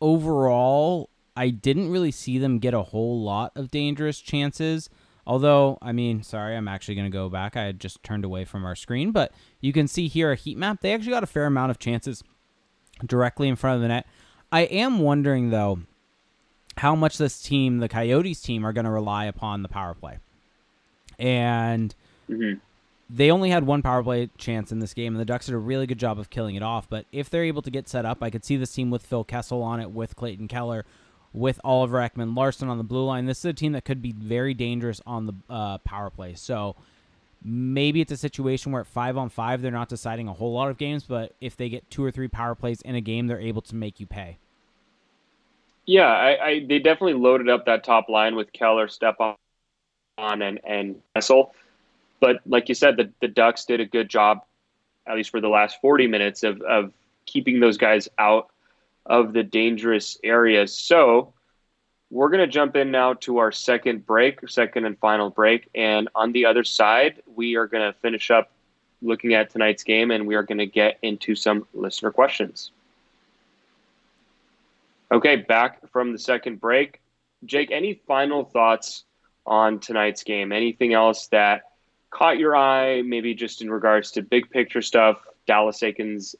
overall, I didn't really see them get a whole lot of dangerous chances. Although, I mean, sorry, I'm actually going to go back. I had just turned away from our screen, but you can see here a heat map. They actually got a fair amount of chances directly in front of the net. I am wondering, though, how much this team, the Coyotes team, are going to rely upon the power play. And they only had one power play chance in this game, and the Ducks did a really good job of killing it off. But if they're able to get set up, I could see this team with Phil Kessel on it, with Clayton Keller, with Oliver Ekman Larson on the blue line. This is a team that could be very dangerous on the power play. So maybe it's a situation where at 5-on-5, they're not deciding a whole lot of games, but if they get 2 or 3 power plays in a game, they're able to make you pay. Yeah, they definitely loaded up that top line with Keller, Stepan, and Kessel. But like you said, the Ducks did a good job, at least for the last 40 minutes, of keeping those guys out of the dangerous areas. So we're going to jump in now to our second and final break. And on the other side, we are going to finish up looking at tonight's game, and we are going to get into some listener questions. Okay, back from the second break. Jake, any final thoughts on tonight's game? Anything else that caught your eye, maybe just in regards to big picture stuff, Dallas Eakins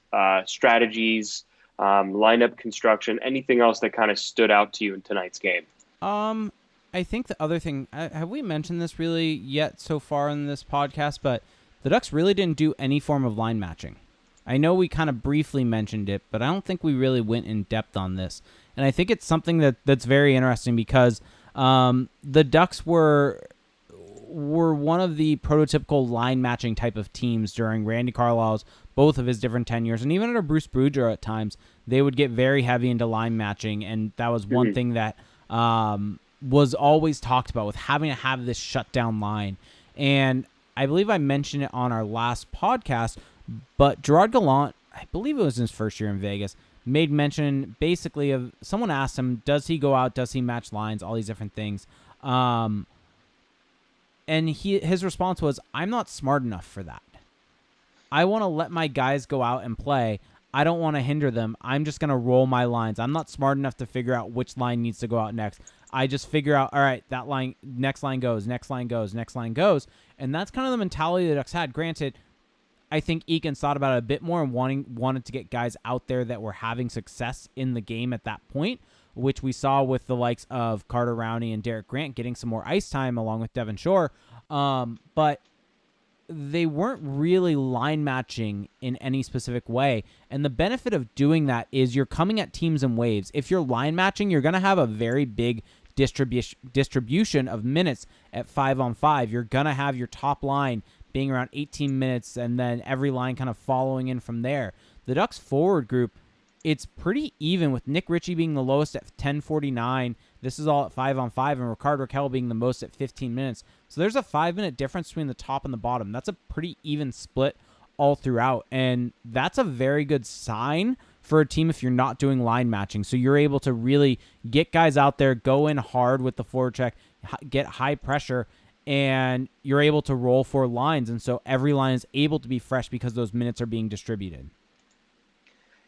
strategies, lineup construction, anything else that kind of stood out to you in tonight's game? I think the other thing, have we mentioned this really yet so far in this podcast, but the Ducks really didn't do any form of line matching. I know we kind of briefly mentioned it, but I don't think we really went in depth on this. And I think it's something that's very interesting because the Ducks were one of the prototypical line matching type of teams during Randy Carlyle's both of his different tenures, and even under Bruce Boudreau at times, they would get very heavy into line matching, and that was one thing that was always talked about with having to have this shutdown line. And I believe I mentioned it on our last podcast, but Gerard Gallant, I believe it was his first year in Vegas, made mention basically of someone asked him, does he go out, does he match lines, all these different things. And his response was, I'm not smart enough for that. I want to let my guys go out and play. I don't want to hinder them. I'm just going to roll my lines. I'm not smart enough to figure out which line needs to go out next. I just figure out, all right, that line, next line goes, next line goes, next line goes. And that's kind of the mentality the Ducks had. Granted, I think Eakins thought about it a bit more and wanted to get guys out there that were having success in the game at that point, which we saw with the likes of Carter Rowney and Derek Grant getting some more ice time along with Devon Shore. But they weren't really line matching in any specific way. And the benefit of doing that is you're coming at teams in waves. If you're line matching, you're going to have a very big distribution of minutes at 5-on-5. You're going to have your top line being around 18 minutes and then every line kind of following in from there. The Ducks forward group, it's pretty even with Nick Ritchie being the lowest at 10:49. This is all at 5-on-5 and Rickard Rakell being the most at 15 minutes. So there's a 5-minute difference between the top and the bottom. That's a pretty even split all throughout. And that's a very good sign for a team if you're not doing line matching. So you're able to really get guys out there, go in hard with the forecheck, get high pressure, and you're able to roll 4 lines. And so every line is able to be fresh because those minutes are being distributed.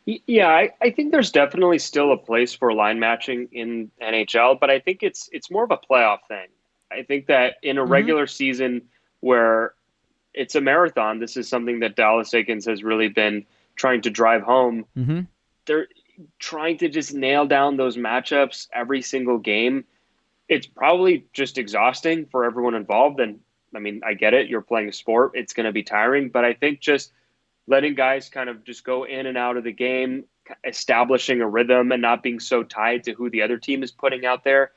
Yeah, I think there's definitely still a place for line matching in NHL, but I think it's more of a playoff thing. I think that in a regular season where it's a marathon, this is something that Dallas Eakins has really been trying to drive home. They're trying to just nail down those matchups every single game. It's probably just exhausting for everyone involved. And I mean, I get it. You're playing a sport. It's going to be tiring, but I think just letting guys kind of just go in and out of the game, establishing a rhythm and not being so tied to who the other team is putting out there.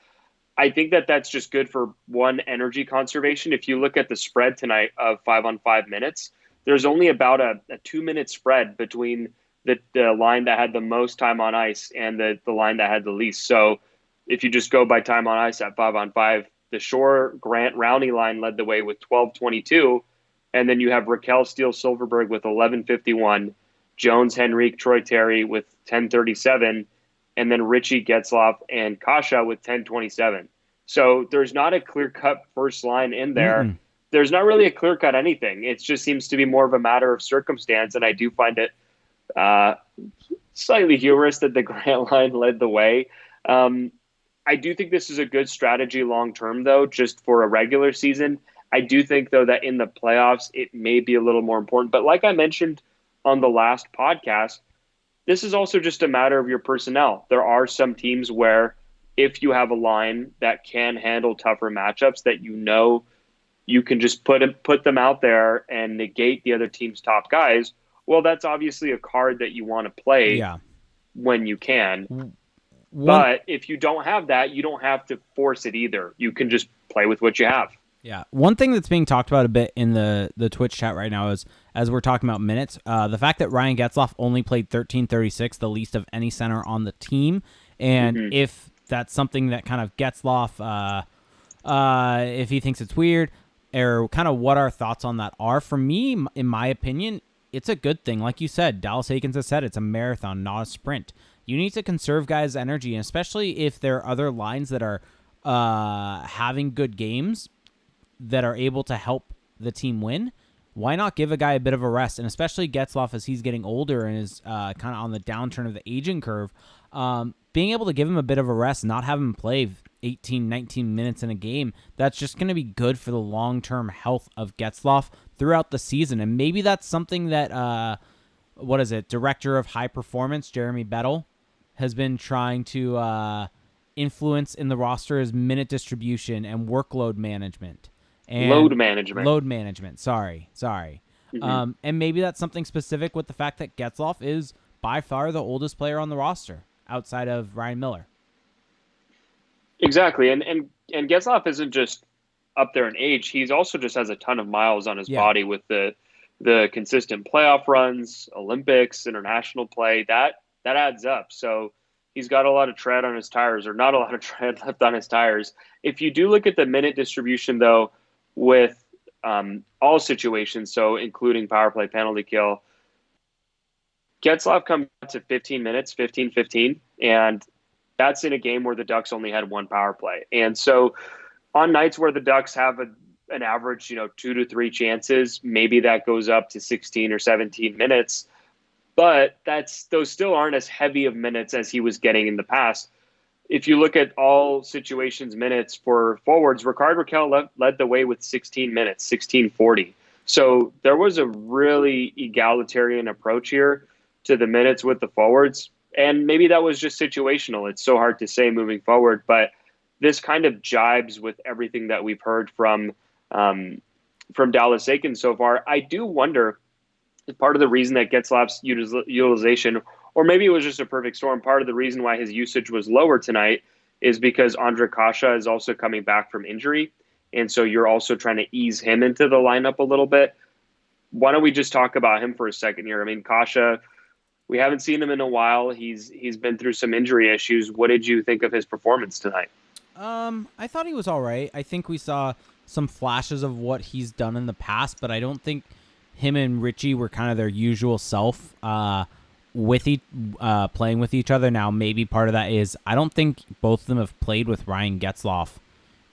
I think that that's just good for one, energy conservation. If you look at the spread tonight of 5-on-5 minutes, there's only about a 2-minute spread between the line that had the most time on ice and the line that had the least. So if you just go by time on ice at 5-on-5, the Shore Grant Rowney line led the way with 12:22. And then you have Rakell Steele Silverberg with 11:51, Jones Henrique Troy Terry with 10:37, and then Ritchie Getzlaf and Kasha with 10:27. So there's not a clear-cut first line in there. There's not really a clear-cut anything. It just seems to be more of a matter of circumstance, and I do find it slightly humorous that the Grant line led the way. I do think this is a good strategy long-term, though, just for a regular season. I do think, though, that in the playoffs, it may be a little more important. But like I mentioned on the last podcast, this is also just a matter of your personnel. There are some teams where if you have a line that can handle tougher matchups that you know you can just put them out there and negate the other team's top guys, well, that's obviously a card that you want to play when you can. But if you don't have that, you don't have to force it either. You can just play with what you have. Yeah. One thing that's being talked about a bit in the Twitch chat right now is, as we're talking about minutes, the fact that Ryan Getzlaf only played 13:36, the least of any center on the team. And if that's something that kind of Getzlaf, if he thinks it's weird, or kind of what our thoughts on that are, for me, in my opinion, it's a good thing. Like you said, Dallas Eakins has said it's a marathon, not a sprint. You need to conserve guys' energy, and especially if there are other lines that are having good games that are able to help the team win, why not give a guy a bit of a rest? And especially Getzlaf, as he's getting older and is kind of on the downturn of the aging curve, being able to give him a bit of a rest, not have him play 18, 19 minutes in a game, that's just going to be good for the long-term health of Getzlaf throughout the season. And maybe that's something that, Director of High Performance, Jeremy Bettel, has been trying to influence in the roster is minute distribution and workload management. And load management. Sorry. And maybe that's something specific with the fact that Getzlaf is by far the oldest player on the roster outside of Ryan Miller. Exactly. And Getzlaf isn't just up there in age. He's also just has a ton of miles on his body with the consistent playoff runs, Olympics, international play. That adds up. So he's got a lot of tread on his tires, or not a lot of tread left on his tires. If you do look at the minute distribution, though, with all situations, so including power play, penalty kill, Getzlaf comes to 15 minutes, 15, and that's in a game where the Ducks only had one power play. And so on nights where the Ducks have an average, 2 to 3 chances, maybe that goes up to 16 or 17 minutes. But those still aren't as heavy of minutes as he was getting in the past. if you look at all situations minutes for forwards, Rickard Rakell led the way with 16 minutes, 16:40. So there was a really egalitarian approach here to the minutes with the forwards. And maybe that was just situational. It's so hard to say moving forward, but this kind of jibes with everything that we've heard from Dallas Eakins so far. I do wonder if part of the reason that Getzlaf's utilization, or maybe it was just a perfect storm, part of the reason why his usage was lower tonight is because Ondrej Kase is also coming back from injury. And so you're also trying to ease him into the lineup a little bit. Why don't we just talk about him for a second here? I mean, Kase, we haven't seen him in a while. He's been through some injury issues. What did you think of his performance tonight? I thought he was all right. I think we saw some flashes of what he's done in the past, but I don't think him and Richie were kind of their usual self playing with each other. Now, maybe part of that is I don't think both of them have played with Ryan Getzlaf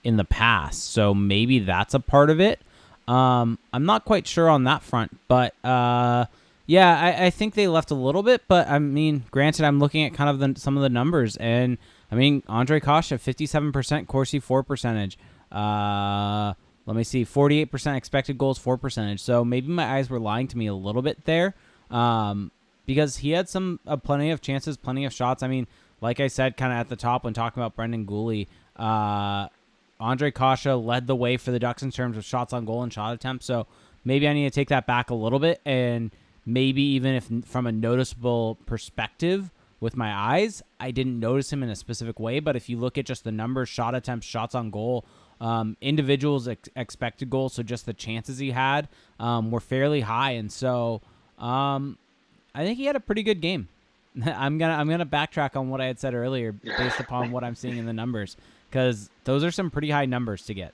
in the past, so maybe that's a part of it. I'm not quite sure on that front, but yeah, I think they left a little bit, but I mean, granted, I'm looking at kind of some of the numbers, and I mean, Ondrej Kase, 57% Corsi 4 percentage. Let me see, 48% expected goals 4 percentage. So maybe my eyes were lying to me a little bit there, because he had plenty of chances, plenty of shots. I mean, like I said, kind of at the top when talking about FowlerGuli, Ondrej Kase led the way for the Ducks in terms of shots on goal and shot attempts. So maybe I need to take that back a little bit, and maybe even if from a noticeable perspective with my eyes, I didn't notice him in a specific way. But if you look at just the numbers, shot attempts, shots on goal, individuals expected goals, so just the chances he had were fairly high, and so I think he had a pretty good game. I'm gonna backtrack on what I had said earlier based upon what I'm seeing in the numbers, because those are some pretty high numbers to get.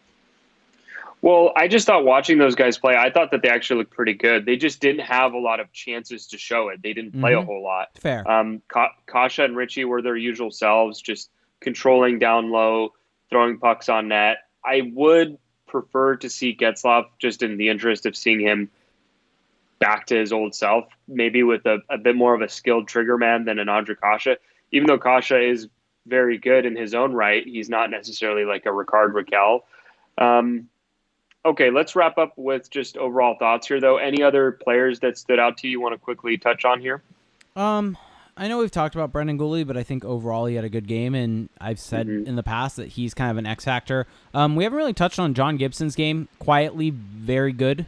Well, I just thought watching those guys play, I thought that they actually looked pretty good. They just didn't have a lot of chances to show it. They didn't play a whole lot. Fair. Kase and Richie were their usual selves, just controlling down low, throwing pucks on net. I would prefer to see Getzlaf, just in the interest of seeing him back to his old self, maybe with a bit more of a skilled trigger man than an Ondrej Kase. Even though Kase is very good in his own right, he's not necessarily like a Rickard Rakell. Okay, let's wrap up with just overall thoughts here, though. Any other players that stood out to you want to quickly touch on here? I know we've talked about FowlerGuli, but I think overall he had a good game, and I've said in the past that he's kind of an X factor. We haven't really touched on John Gibson's game. Quietly, very good.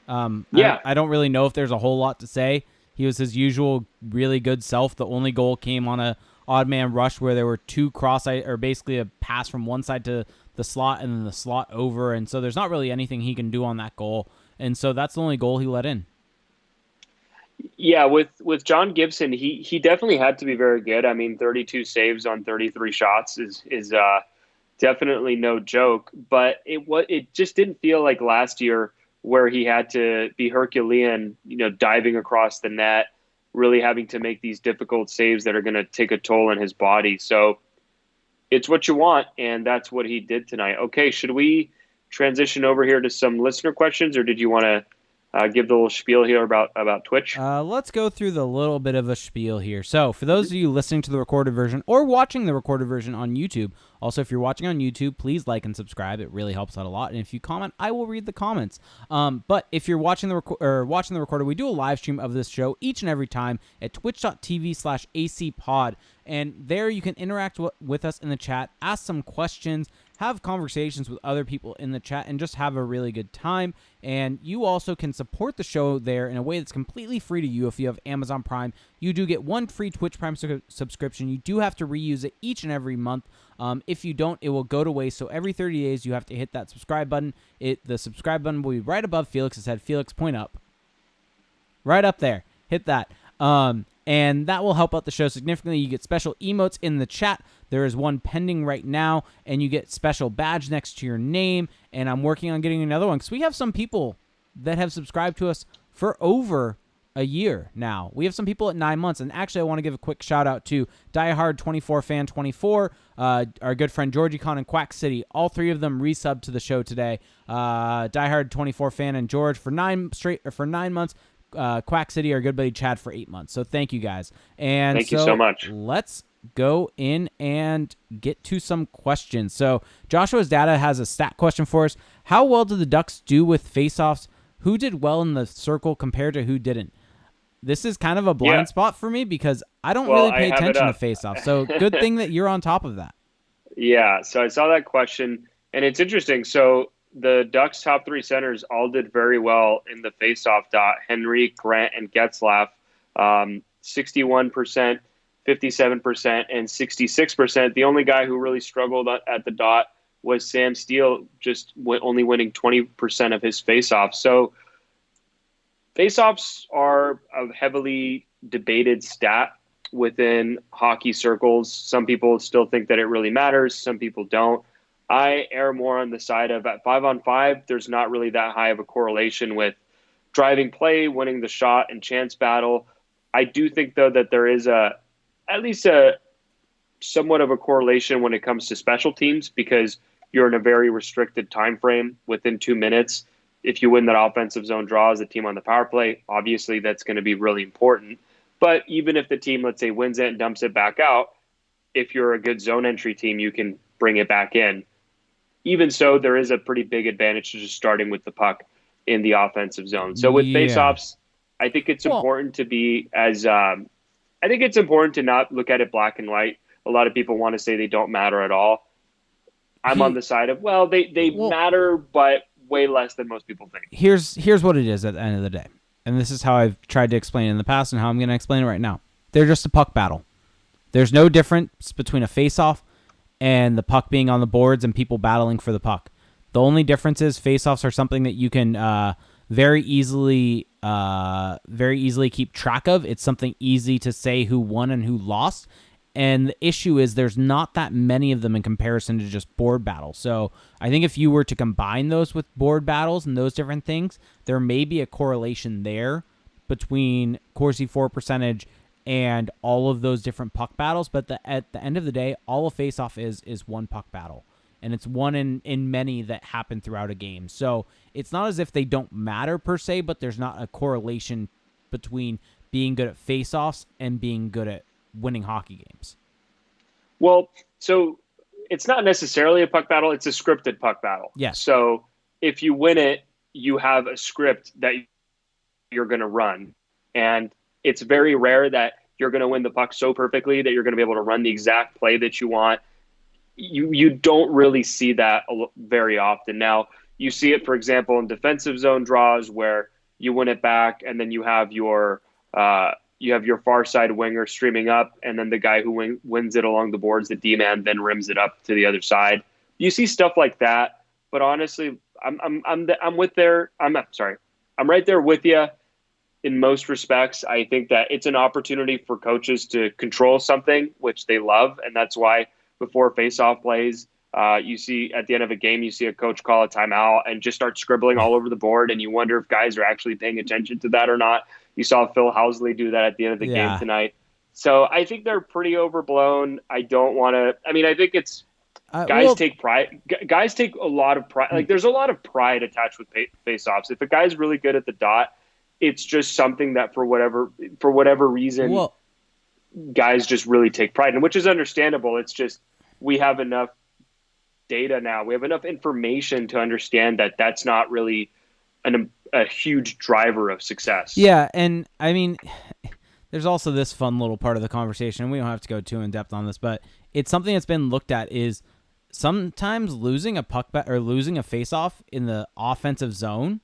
Yeah. I don't really know if there's a whole lot to say. He was his usual really good self. The only goal came on a odd man rush where there were two or basically a pass from one side to the slot and then the slot over, and so there's not really anything he can do on that goal, and so that's the only goal he let in. Yeah, with John Gibson, he definitely had to be very good. I mean, 32 saves on 33 shots is definitely no joke, but it just didn't feel like last year where he had to be Herculean, diving across the net, really having to make these difficult saves that are going to take a toll on his body. So it's what you want, and that's what he did tonight. Okay, should we transition over here to some listener questions, or did you want to give the little spiel here about Twitch? Let's go through the little bit of a spiel here. So for those of you listening to the recorded version or watching the recorded version on YouTube, also if you're watching on YouTube, please like and subscribe. It really helps out a lot. And if you comment, I will read the comments. But if you're watching the recorded, we do a live stream of this show each and every time at twitch.tv/acpod. And there you can interact with us in the chat, ask some questions, have conversations with other people in the chat, and just have a really good time. And you also can support the show there in a way that's completely free to you. If you have Amazon Prime, you do get one free Twitch Prime subscription. You do have to reuse it each and every month. If you don't, it will go to waste. So every 30 days, you have to hit that subscribe button. The subscribe button will be right above Felix's head. Felix, point up. Right up there. Hit that. And that will help out the show significantly. You get special emotes in the chat. There is one pending right now, and you get special badge next to your name, and I'm working on getting another one because we have some people that have subscribed to us for over a year now. We have some people at 9 months, and actually I want to give a quick shout out to Diehard24Fan24, our good friend Georgie Con and Quack City. All three of them resubbed to the show today. Diehard24Fan and George for 9 months. Quack City, our good buddy Chad for 8 months. So thank you guys. And thank you so much. Let's go in and get to some questions. So Joshua's Data has a stat question for us. How well did the Ducks do with faceoffs? Who did well in the circle compared to who didn't? This is kind of a blind spot for me because I don't really pay attention to faceoffs. So good thing that you're on top of that. Yeah, so I saw that question, and it's interesting. So the Ducks' top three centers all did very well in the faceoff dot. Henry, Grant, and Getzlaf, 61%, 57%, and 66%. The only guy who really struggled at the dot was Sam Steele, just only winning 20% of his faceoffs. So faceoffs are a heavily debated stat within hockey circles. Some people still think that it really matters. Some people don't. I err more on the side of at 5-on-5, there's not really that high of a correlation with driving play, winning the shot, and chance battle. I do think, though, that there is at least a somewhat of a correlation when it comes to special teams because you're in a very restricted time frame within 2 minutes. If you win that offensive zone draw as a team on the power play, obviously that's going to be really important. But even if the team, let's say, wins it and dumps it back out, if you're a good zone entry team, you can bring it back in. Even so, there is a pretty big advantage to just starting with the puck in the offensive zone. So with faceoffs, I think it's important to be I think it's important to not look at it black and white. A lot of people want to say they don't matter at all. I'm on the side of, they matter, but way less than most people think. Here's what it is at the end of the day. And this is how I've tried to explain it in the past and how I'm going to explain it right now. They're just a puck battle. There's no difference between a face-off and the puck being on the boards and people battling for the puck. The only difference is face-offs are something that you can very easily keep track of. It's something easy to say who won and who lost. And the issue is there's not that many of them in comparison to just board battles. So I think if you were to combine those with board battles and those different things, there may be a correlation there between Corsi for percentage and all of those different puck battles. But at the end of the day, all a face-off is one puck battle. And it's one in many that happen throughout a game. So it's not as if they don't matter per se, but there's not a correlation between being good at face-offs and being good at winning hockey games. Well, so it's not necessarily a puck battle. It's a scripted puck battle. Yes. So if you win it, you have a script that you're going to run. And it's very rare that you're going to win the puck so perfectly that you're going to be able to run the exact play that you want. You don't really see that very often. Now, you see it, for example, in defensive zone draws where you win it back and then you have your far side winger streaming up, and then the guy who wins it along the boards, the D-man, then rims it up to the other side. You see stuff like that, but honestly, I'm right there with you in most respects. I think that it's an opportunity for coaches to control something which they love, and that's why before face-off plays, you see at the end of a game, you see a coach call a timeout and just start scribbling all over the board, and you wonder if guys are actually paying attention to that or not. You saw Phil Housley do that at the end of the game tonight. So I think they're pretty overblown. I don't want to – I mean, I think it's guys take pride. Guys take a lot of pride. Like, there's a lot of pride attached with face-offs. If a guy's really good at the dot, it's just something that for whatever reason guys just really take pride in, which is understandable. It's just we have enough data now. We have enough information to understand that that's not really a huge driver of success. Yeah, and I mean, there's also this fun little part of the conversation. We don't have to go too in depth on this, but it's something that's been looked at is sometimes losing a puck or losing a face-off in the offensive zone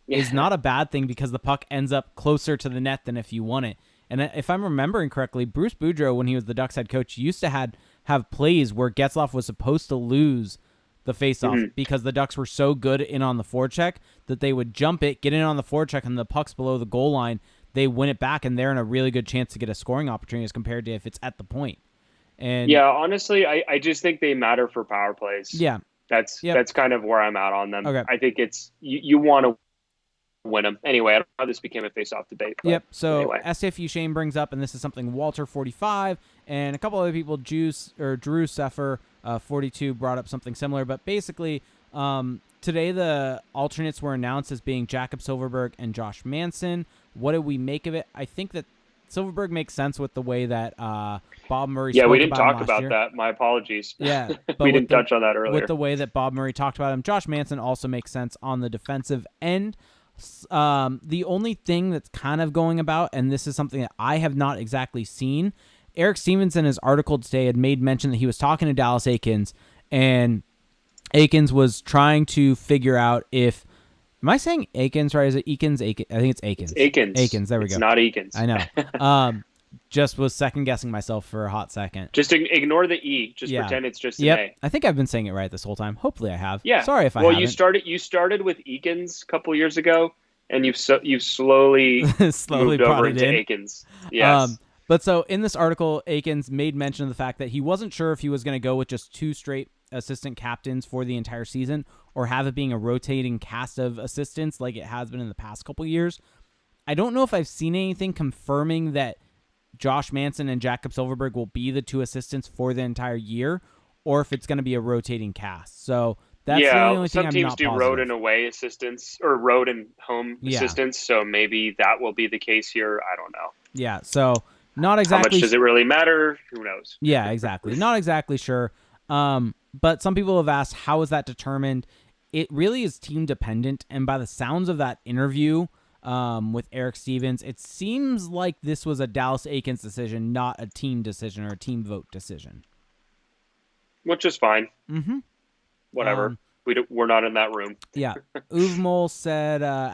is not a bad thing because the puck ends up closer to the net than if you won it. And if I'm remembering correctly, Bruce Boudreau, when he was the Ducks head coach, used to have plays where Getzlaf was supposed to lose the face-off because the Ducks were so good in on the forecheck that they would jump it, get in on the forecheck, and the puck's below the goal line. They win it back, and they're in a really good chance to get a scoring opportunity as compared to if it's at the point. And yeah, honestly, I just think they matter for power plays. Yeah. That's kind of where I'm at on them. Okay. I think it's you want to win them. Anyway, I don't know how this became a face-off debate. Yep. So anyway. SFU Shane brings up, and this is something Walter45 and a couple other people, Drew Seffer 42 brought up something similar. But basically, today the alternates were announced as being Jakob Silverberg and Josh Manson. What did we make of it? I think that Silfverberg makes sense with the way that Bob Murray. Yeah, spoke we didn't about him talk last about year. that. My apologies. Yeah, but we didn't touch on that earlier. With the way that Bob Murray talked about him, Josh Manson also makes sense on the defensive end. The only thing that's kind of going about, and this is something that I have not exactly seen, Eric Stevens in his article today had made mention that he was talking to Dallas Eakins, and Eakins was trying to figure out if, am I saying Eakins right? Is it Eakins? I think it's Eakins. It's Eakins. Eakins, there we go. It's not Eakins. I know. Just was second guessing myself for a hot second. Just ignore the E. Just pretend it's just an A. I think I've been saying it right this whole time. Hopefully I have. Yeah. Sorry if I haven't. Well, you started with Eakins a couple years ago, and you've slowly moved over into Eakins. Yes. But so in this article, Eakins made mention of the fact that he wasn't sure if he was going to go with just 2 straight assistant captains for the entire season or have it being a rotating cast of assistants like it has been in the past couple years. I don't know if I've seen anything confirming that Josh Manson and Jakob Silfverberg will be the 2 assistants for the entire year or if it's going to be a rotating cast. So that's the only thing I'm not positive. Some teams do road and away assistants or road and home assistants, so maybe that will be the case here. I don't know. Yeah, so not exactly. How much does it really matter? Who knows? Yeah, exactly. Not exactly sure. But some people have asked, how is that determined? It really is team dependent. And by the sounds of that interview with Eric Stevens, it seems like this was a Dallas Eakins decision, not a team decision or a team vote decision. Which is fine. Mm-hmm. Whatever. We're not in that room. Yeah. Uvmol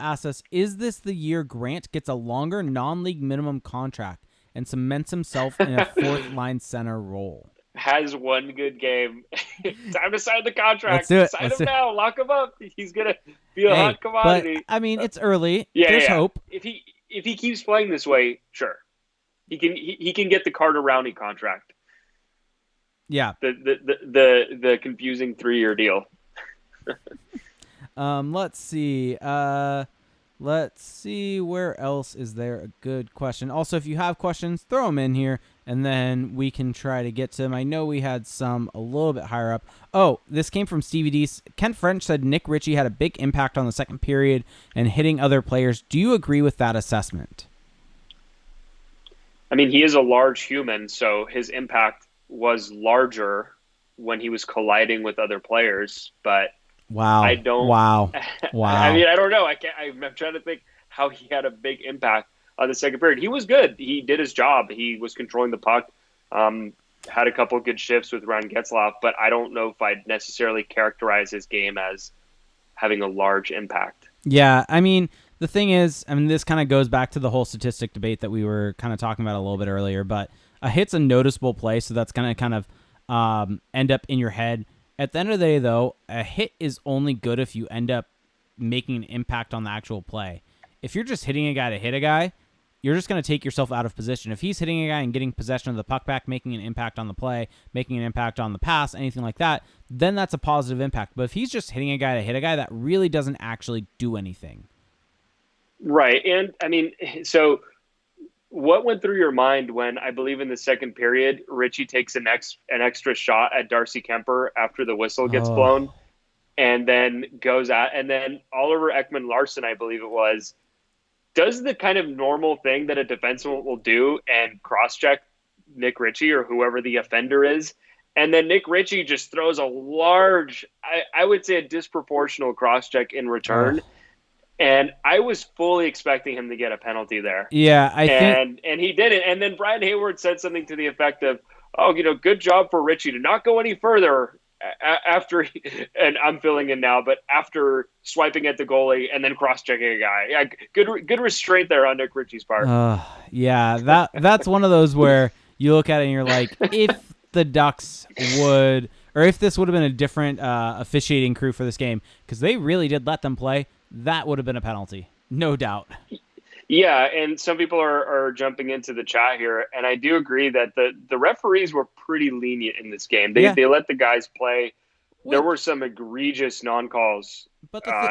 asked us, is this the year Grant gets a longer non-league minimum contract and cements himself in a 4th-line center role? Has one good game. Time to sign the contract. Let's do it. Sign him now. Lock him up. He's going to be a hot commodity. But, I mean, it's early. Yeah, There's hope. If he keeps playing this way, sure. He can get the Carter Rowney contract. Yeah. The confusing 3-year deal. Let's see. Let's see, where else is there a good question? Also, if you have questions, throw them in here, and then we can try to get to them. I know we had some a little bit higher up. Oh, this came from Stevie D. Kent French said Nick Ritchie had a big impact on the second period and hitting other players. Do you agree with that assessment? I mean, he is a large human, so his impact was larger when he was colliding with other players, but Wow. I don't. Wow. I mean, I don't know. I'm trying to think how he had a big impact on the second period. He was good. He did his job. He was controlling the puck. Had a couple of good shifts with Ryan Getzlaf, but I don't know if I'd necessarily characterize his game as having a large impact. Yeah, I mean, the thing is, this kind of goes back to the whole statistic debate that we were kind of talking about a little bit earlier, but a hit's a noticeable play, so that's going to kind of end up in your head. At the end of the day, though, a hit is only good if you end up making an impact on the actual play. If you're just hitting a guy to hit a guy, you're just going to take yourself out of position. If he's hitting a guy and getting possession of the puck back, making an impact on the play, making an impact on the pass, anything like that, then that's a positive impact. But if he's just hitting a guy to hit a guy, that really doesn't actually do anything. Right. And, I mean, so what went through your mind when, I believe in the second period, Ritchie takes an extra shot at Darcy Kemper after the whistle gets blown and then goes out, and then Oliver Ekman-Larsson, I believe it was, does the kind of normal thing that a defenseman will do and cross-check Nick Ritchie or whoever the offender is, and then Nick Ritchie just throws a large, I would say a disproportional cross-check in return. And I was fully expecting him to get a penalty there. Yeah, and he didn't. And then Brian Hayward said something to the effect of, good job for Ritchie to not go any further after, and I'm filling in now, but after swiping at the goalie and then cross-checking a guy. Yeah, good restraint there on Nick Ritchie's part. Yeah, that's one of those where you look at it and you're like, if the Ducks would, or if this would have been a different officiating crew for this game, because they really did let them play, that would have been a penalty, no doubt. Yeah, and some people are jumping into the chat here, and I do agree that the referees were pretty lenient in this game. They let the guys play. There were some egregious non-calls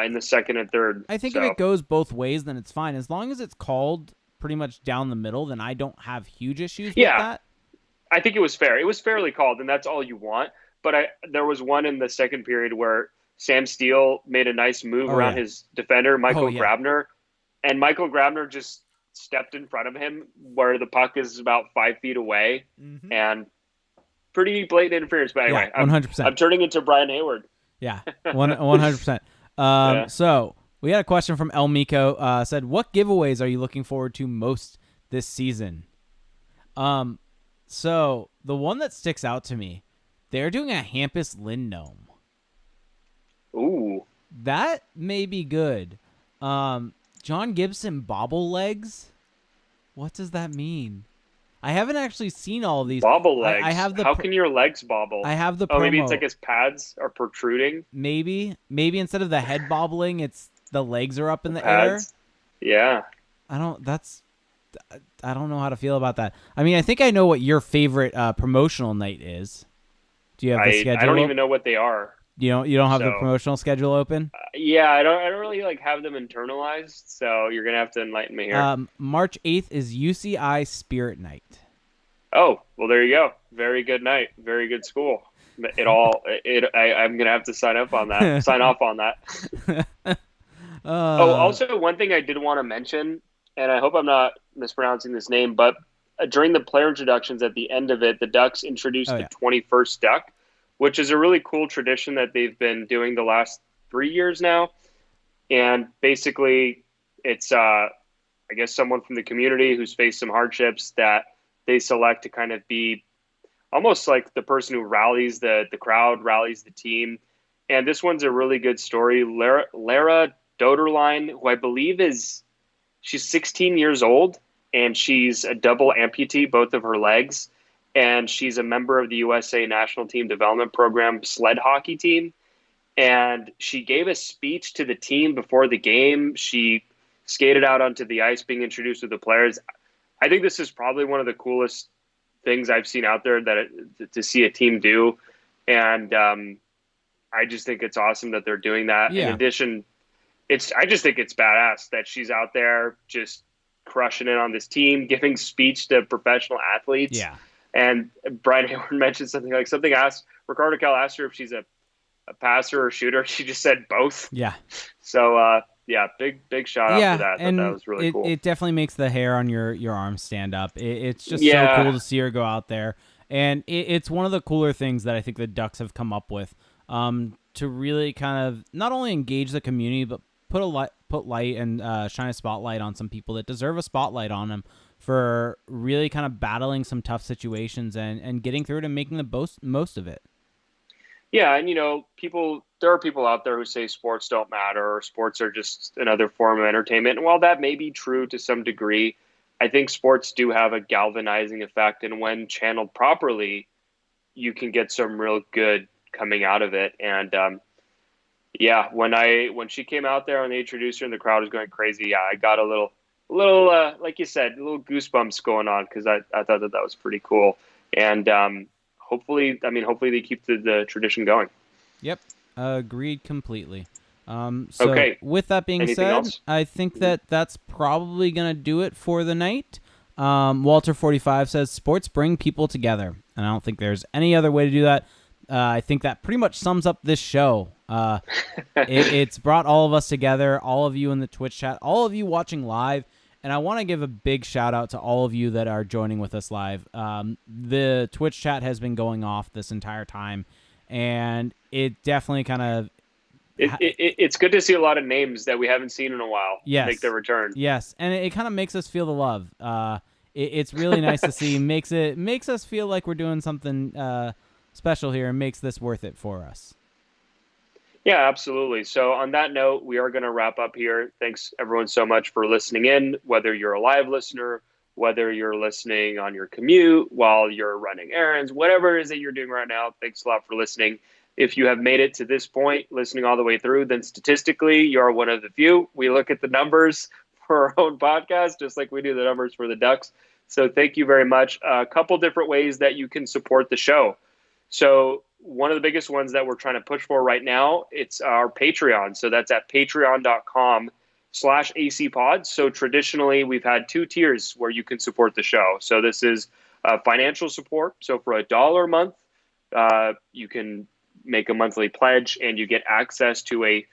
in the second and third. I think if it goes both ways, then it's fine. As long as it's called pretty much down the middle, then I don't have huge issues with that. I think it was fair. It was fairly called, and that's all you want. But there was one in the second period where Sam Steele made a nice move around his defender, Michael Grabner, and Michael Grabner just stepped in front of him where the puck is about 5 feet away, and pretty blatant interference. But anyway, 100%. I'm turning into Brian Hayward. Yeah, 100%. So we had a question from El Miko. Said, what giveaways are you looking forward to most this season? So the one that sticks out to me, they're doing a Hampus Lindholm. Ooh, that may be good. John Gibson bobble legs. What does that mean? I haven't actually seen all of these. Bobble legs. I have the. How can your legs bobble? I have the. Oh, promo. maybe it's like his pads are protruding. Maybe instead of the head bobbling, it's the legs are up in the pads. Air. Yeah. I don't know how to feel about that. I mean, I think I know what your favorite promotional night is. Do you have the schedule? I don't even know what they are. You don't have the promotional schedule open? Yeah, I don't really have them internalized, so you're gonna have to enlighten me here. March 8th is UCI Spirit Night. Oh, well, there you go. Very good night. Very good school. I'm gonna have to sign off on that. Also, one thing I did want to mention, and I hope I'm not mispronouncing this name, but during the player introductions at the end of it, the Ducks introduced the 21st Duck, which is a really cool tradition that they've been doing the last 3 years now. And basically, it's, I guess, someone from the community who's faced some hardships that they select to kind of be almost like the person who rallies the crowd, rallies the team. And this one's a really good story. Lara Doderline, who I believe she's 16 years old, and she's a double amputee, both of her legs. And she's a member of the USA National Team Development Program sled hockey team. And she gave a speech to the team before the game. She skated out onto the ice being introduced to the players. I think this is probably one of the coolest things I've seen out there to see a team do. And I just think it's awesome that they're doing that. Yeah. In addition, I just think it's badass that she's out there just crushing it on this team, giving speech to professional athletes. Yeah. And Brian Hayward mentioned something Rickard Rakell asked her if she's a passer or shooter. She just said both. Yeah. So, big shout out for that. And that was really cool. It definitely makes the hair on your arm stand up. It's just so cool to see her go out there. And it's one of the cooler things that I think the Ducks have come up with to really kind of not only engage the community, but put light and shine a spotlight on some people that deserve a spotlight on them for really kind of battling some tough situations and getting through it and making the most of it. Yeah, and there are people out there who say sports don't matter or sports are just another form of entertainment. And while that may be true to some degree, I think sports do have a galvanizing effect, and when channeled properly, you can get some real good coming out of it. And when she came out there and they introduced her and the crowd was going crazy, I got a little like you said, a little goosebumps going on because I thought that was pretty cool. And hopefully they keep the tradition going. Yep, agreed completely. Okay. With that being said, else? I think that's probably going to do it for the night. Walter45 says, sports bring people together. And I don't think there's any other way to do that. I think that pretty much sums up this show. It's brought all of us together, all of you in the Twitch chat, all of you watching live. And I want to give a big shout out to all of you that are joining with us live. The Twitch chat has been going off this entire time. And it definitely kind of... It's good to see a lot of names that we haven't seen in a while make their return. Yes, and it kind of makes us feel the love. It's really nice to see. Makes us feel like we're doing something special here and makes this worth it for us. Yeah, absolutely. So on that note, we are going to wrap up here. Thanks, everyone, so much for listening in, whether you're a live listener, whether you're listening on your commute, while you're running errands, whatever it is that you're doing right now. Thanks a lot for listening. If you have made it to this point, listening all the way through, then statistically, you're one of the few. We look at the numbers for our own podcast, just like we do the numbers for the Ducks. So thank you very much. A couple different ways that you can support the show. So one of the biggest ones that we're trying to push for right now, it's our Patreon. So that's at patreon.com/acpod. So traditionally, we've had 2 tiers where you can support the show. So this is financial support. So for $1 a month, you can make a monthly pledge and you get access to a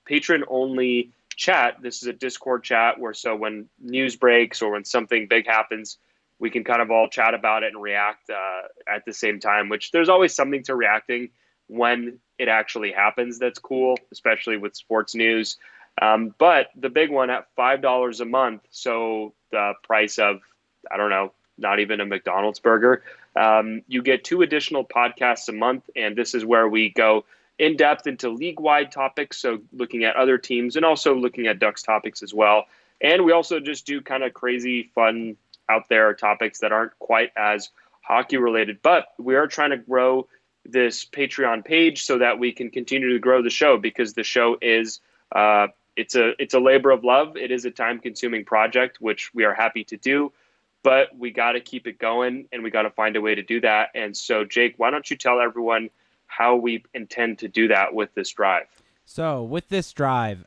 patron-only chat. This is a Discord chat where so when news breaks or when something big happens, we can kind of all chat about it and react at the same time, which there's always something to reacting when it actually happens that's cool, especially with sports news. But the big one at $5 a month, so the price of, I don't know, not even a McDonald's burger, you get 2 additional podcasts a month, and this is where we go in depth into league-wide topics, so looking at other teams and also looking at Ducks topics as well. And we also just do kind of crazy, fun, out there topics that aren't quite as hockey-related. But we are trying to grow this Patreon page so that we can continue to grow the show, because the show is it's a labor of love. It is a time-consuming project, which we are happy to do, but we got to keep it going, and we got to find a way to do that. And so, Jake, why don't you tell everyone how we intend to do that with this drive? So with this drive,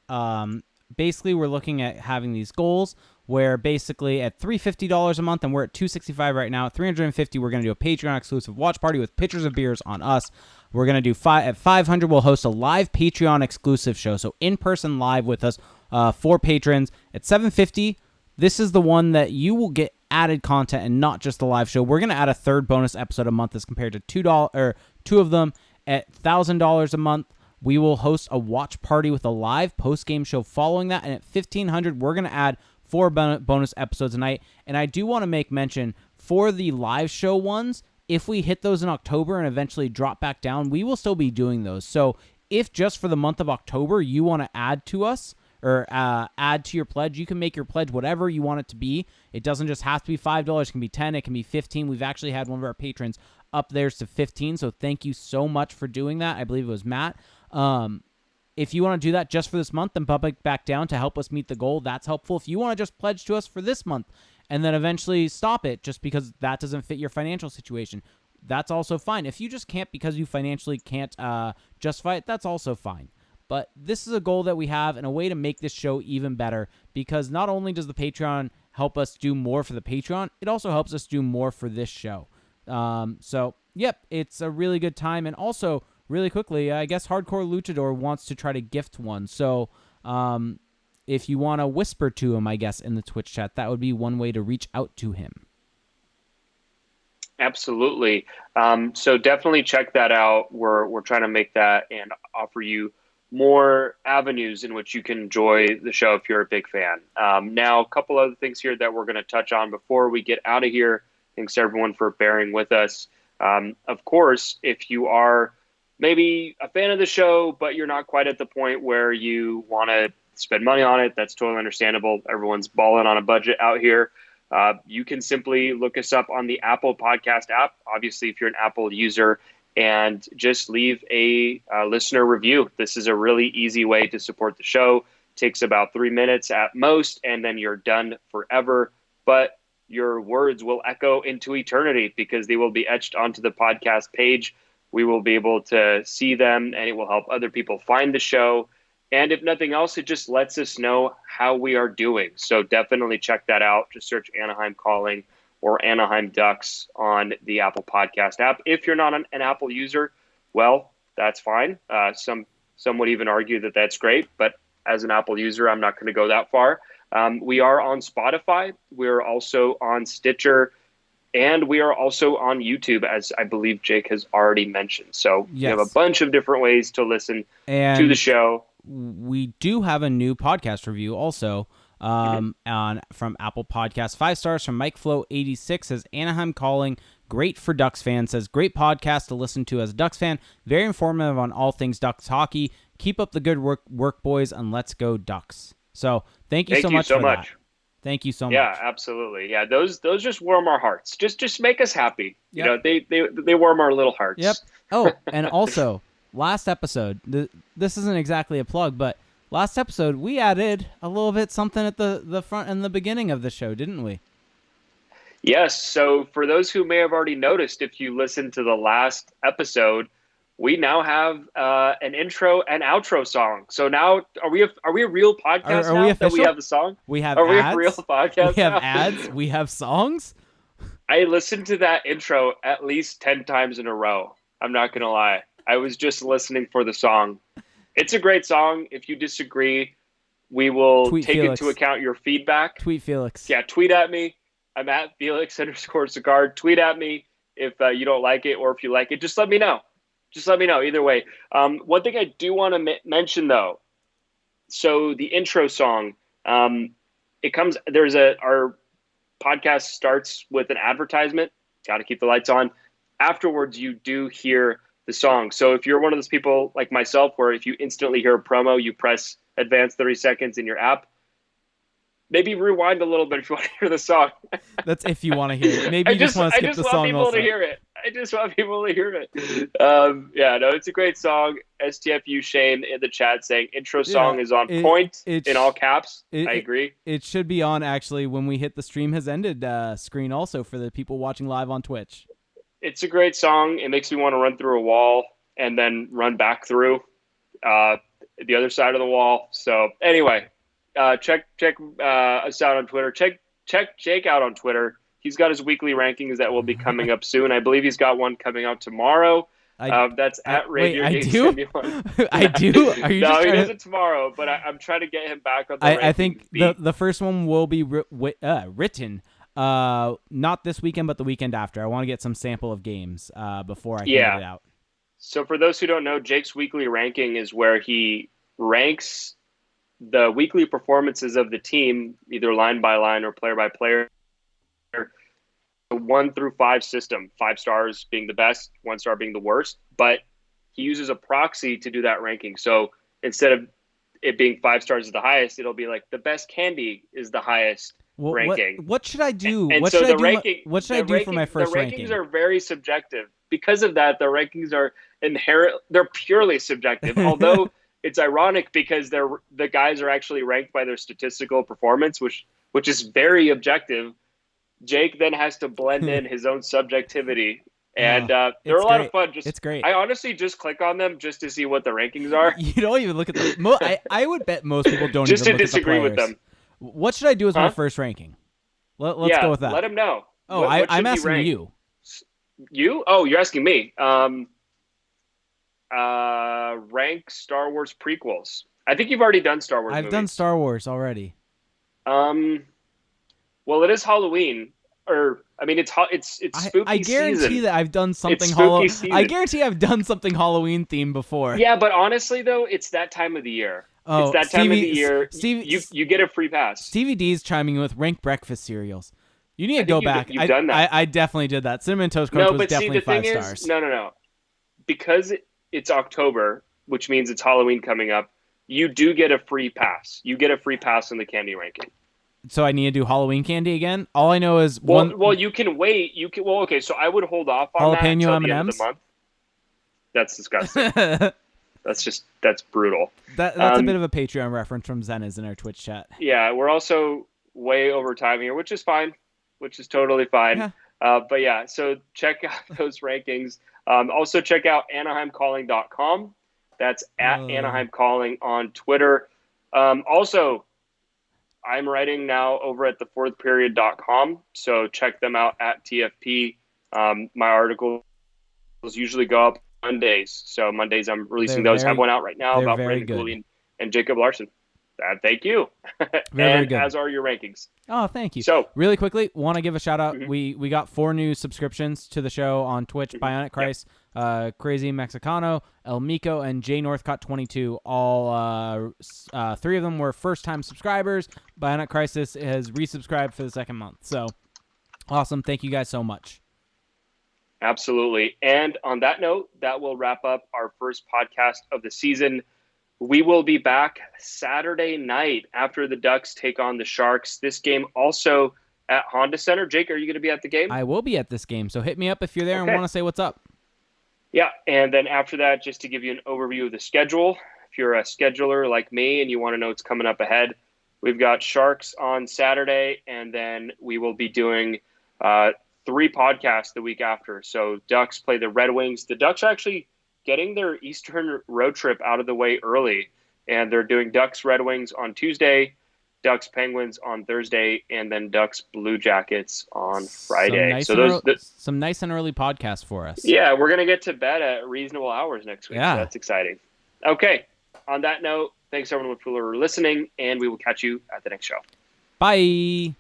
basically we're looking at having these goals where basically at $350 a month, and we're at $265 right now, at $350 we're going to do a Patreon exclusive watch party with pitchers of beers on us. We're going to do at $500 we'll host a live Patreon exclusive show, so in-person live with us for patrons. At $750, this is the one that you will get added content and not just the live show. We're going to add a third bonus episode a month as compared to two of them. At $1,000 a month, we will host a watch party with a live post-game show following that. And at $1,500, we're going to add 4 bonus episodes a night. And I do want to make mention, for the live show ones, if we hit those in October and eventually drop back down, we will still be doing those. So if just for the month of October you want to add to us, or add to your pledge, you can make your pledge whatever you want it to be. It doesn't just have to be $5. It can be $10. It can be $15. We've actually had one of our patrons up theirs to $15. So thank you so much for doing that. I believe it was Matt. If you want to do that just for this month and bump it back down to help us meet the goal, that's helpful. If you want to just pledge to us for this month and then eventually stop it just because that doesn't fit your financial situation, that's also fine. If you just can't because you financially can't justify it, that's also fine. But this is a goal that we have and a way to make this show even better, because not only does the Patreon help us do more for the Patreon, it also helps us do more for this show. So, yep, it's a really good time. And also, really quickly, I guess Hardcore Luchador wants to try to gift one. So, if you want to whisper to him, I guess, in the Twitch chat, that would be one way to reach out to him. Absolutely. So definitely check that out. We're trying to make that and offer you more avenues in which you can enjoy the show if you're a big fan. Now, a couple other things here that we're going to touch on before we get out of here. Thanks to everyone for bearing with us. Of course, if you are maybe a fan of the show, but you're not quite at the point where you want to spend money on it, that's totally understandable. Everyone's balling on a budget out here. You can simply look us up on the Apple Podcast app, obviously, if you're an Apple user, and just leave a listener review. This is a really easy way to support the show. Takes about 3 minutes at most, and then you're done forever. But your words will echo into eternity because they will be etched onto the podcast page. We will be able to see them, and it will help other people find the show. And if nothing else, it just lets us know how we are doing. So definitely check that out. Just search Anaheim Calling or Anaheim Ducks on the Apple Podcast app. If you're not an Apple user, well, that's fine. Some would even argue that that's great, but as an Apple user, I'm not going to go that far. We are on Spotify. We're also on Stitcher, and we are also on YouTube, as I believe Jake has already mentioned. So yes, we have a bunch of different ways to listen to the show. We do have a new podcast review also. From Apple Podcasts. 5 stars from Mike Flow 86 says Anaheim Calling, great for Ducks fans, says great podcast to listen to as a Ducks fan, very informative on all things Ducks hockey. Keep up the good work boys, and let's go Ducks. So thank you so much for that. Thank you so much. Yeah, absolutely. Yeah, those just warm our hearts. Just make us happy. Yep. You know, they warm our little hearts. Yep. Oh, and also last episode, this isn't exactly a plug, but last episode, we added a little bit something at the front and the beginning of the show, didn't we? Yes. So for those who may have already noticed, if you listened to the last episode, we now have an intro and outro song. So now, are we a real podcast are now we official? that we have a song? We have Are ads? we a real podcast We have now? ads? We have songs? I listened to that intro at least 10 times in a row. I'm not going to lie. I was just listening for the song. It's a great song. If you disagree, We will Tweet take Felix. into account your feedback. Tweet Felix. Yeah, tweet at me. I'm at Felix_Cigar. Tweet at me if you don't like it, or if you like it. Just let me know. Either way. One thing I do want to mention, though. So the intro song, it comes. Our podcast starts with an advertisement. Got to keep the lights on. Afterwards, you do hear the song. So if you're one of those people like myself, where if you instantly hear a promo, you press advance 30 seconds in your app, maybe rewind a little bit if you want to hear the song. That's if you want to hear it. Maybe you just want to skip the song also. I just want people to hear it. It's a great song. STFU Shane in the chat saying intro song is on point in all caps. I agree. It should be on, actually, when we hit the stream has ended screen also for the people watching live on Twitch. It's a great song. It makes me want to run through a wall and then run back through the other side of the wall. So anyway, check us out on Twitter. Check Jake out on Twitter. He's got his weekly rankings that will be coming up soon. I believe he's got one coming out tomorrow. That's at Radio Game 71. I do? Are you no, he does it tomorrow, but I'm trying to get him back on the I think the first one will be written not this weekend, but the weekend after. I want to get some sample of games before I can get it out. So for those who don't know, Jake's weekly ranking is where he ranks the weekly performances of the team, either line by line or player by player, 1 through 5 system, 5 stars being the best, 1 star being the worst. But he uses a proxy to do that ranking. So instead of it being 5 stars is the highest, it'll be like the best candy is the highest ranking. What should I do? And what so should the I do? ranking, What should I do for my first ranking? The rankings are very subjective. Because of that, the rankings are they're purely subjective. Although it's ironic because the guys are actually ranked by their statistical performance, which is very objective. Jake then has to blend in his own subjectivity. And they're a lot of fun. It's great. I honestly just click on them just to see what the rankings are. You don't even look at them. I would bet most people don't just even to look disagree at the with them. What should I do as my first ranking? Let's go with that. Let him know. Oh, I'm asking you. You? Oh, you're asking me. Rank Star Wars prequels. I think you've already done Star Wars movies. I've done Star Wars already. Well, it is Halloween, it's spooky. I guarantee season. that I've done something I guarantee I've done something Halloween themed before. Yeah, but honestly though, it's that time of the year. Oh, it's that time of the year. You get a free pass. Stevie D's chiming in with rank breakfast cereals. You need to go back. You've done that. I definitely did that. Cinnamon Toast Crunch was definitely 5 stars. No. Because it's October, which means it's Halloween coming up, you do get a free pass. You get a free pass on the candy ranking. So I need to do Halloween candy again? All I know is Well, you can wait. Okay, so I would hold off on that until the end of the month. That's disgusting. That's brutal. That's a bit of a Patreon reference from Zenas in our Twitch chat. Yeah, we're also way over time here, which is fine. Which is totally fine. Yeah. But yeah, so check out those rankings. Also check out AnaheimCalling.com. That's at Anaheim Calling on Twitter. Also, I'm writing now over at thefourthperiod.com, so check them out at TFP. My articles usually go up Mondays, so Mondays I'm releasing those. I have one out right now about Ryan Getzlaf and Jacob Larson. Thank you. Very good. As are your rankings. Oh, thank you. So, really quickly, want to give a shout out. Mm-hmm. We got 4 new subscriptions to the show on Twitch. Mm-hmm. Bionic Christ, Crazy Mexicano, El Mico, and J Northcott 22. All 3 of them were first-time subscribers. Bionic Crisis has resubscribed for the 2nd month. So, awesome. Thank you guys so much. Absolutely. And on that note, that will wrap up our first podcast of the season. We will be back Saturday night after the Ducks take on the Sharks. This game also at Honda Center. Jake, are you going to be at the game? I will be at this game, so hit me up if you're there and want to say what's up. Yeah, and then after that, just to give you an overview of the schedule, if you're a scheduler like me and you want to know what's coming up ahead, we've got Sharks on Saturday, and then we will be doing 3 podcasts the week after. So Ducks play the Red Wings. The Ducks are actually getting their Eastern road trip out of the way early, and they're doing Ducks Red Wings on Tuesday, Ducks Penguins on Thursday, and then Ducks Blue Jackets on Friday. Some nice and early podcasts for us. Yeah, we're gonna get to bed at reasonable hours next week. Yeah, so that's exciting. Okay, on that note, Thanks everyone for listening, and we will catch you at the next show. Bye.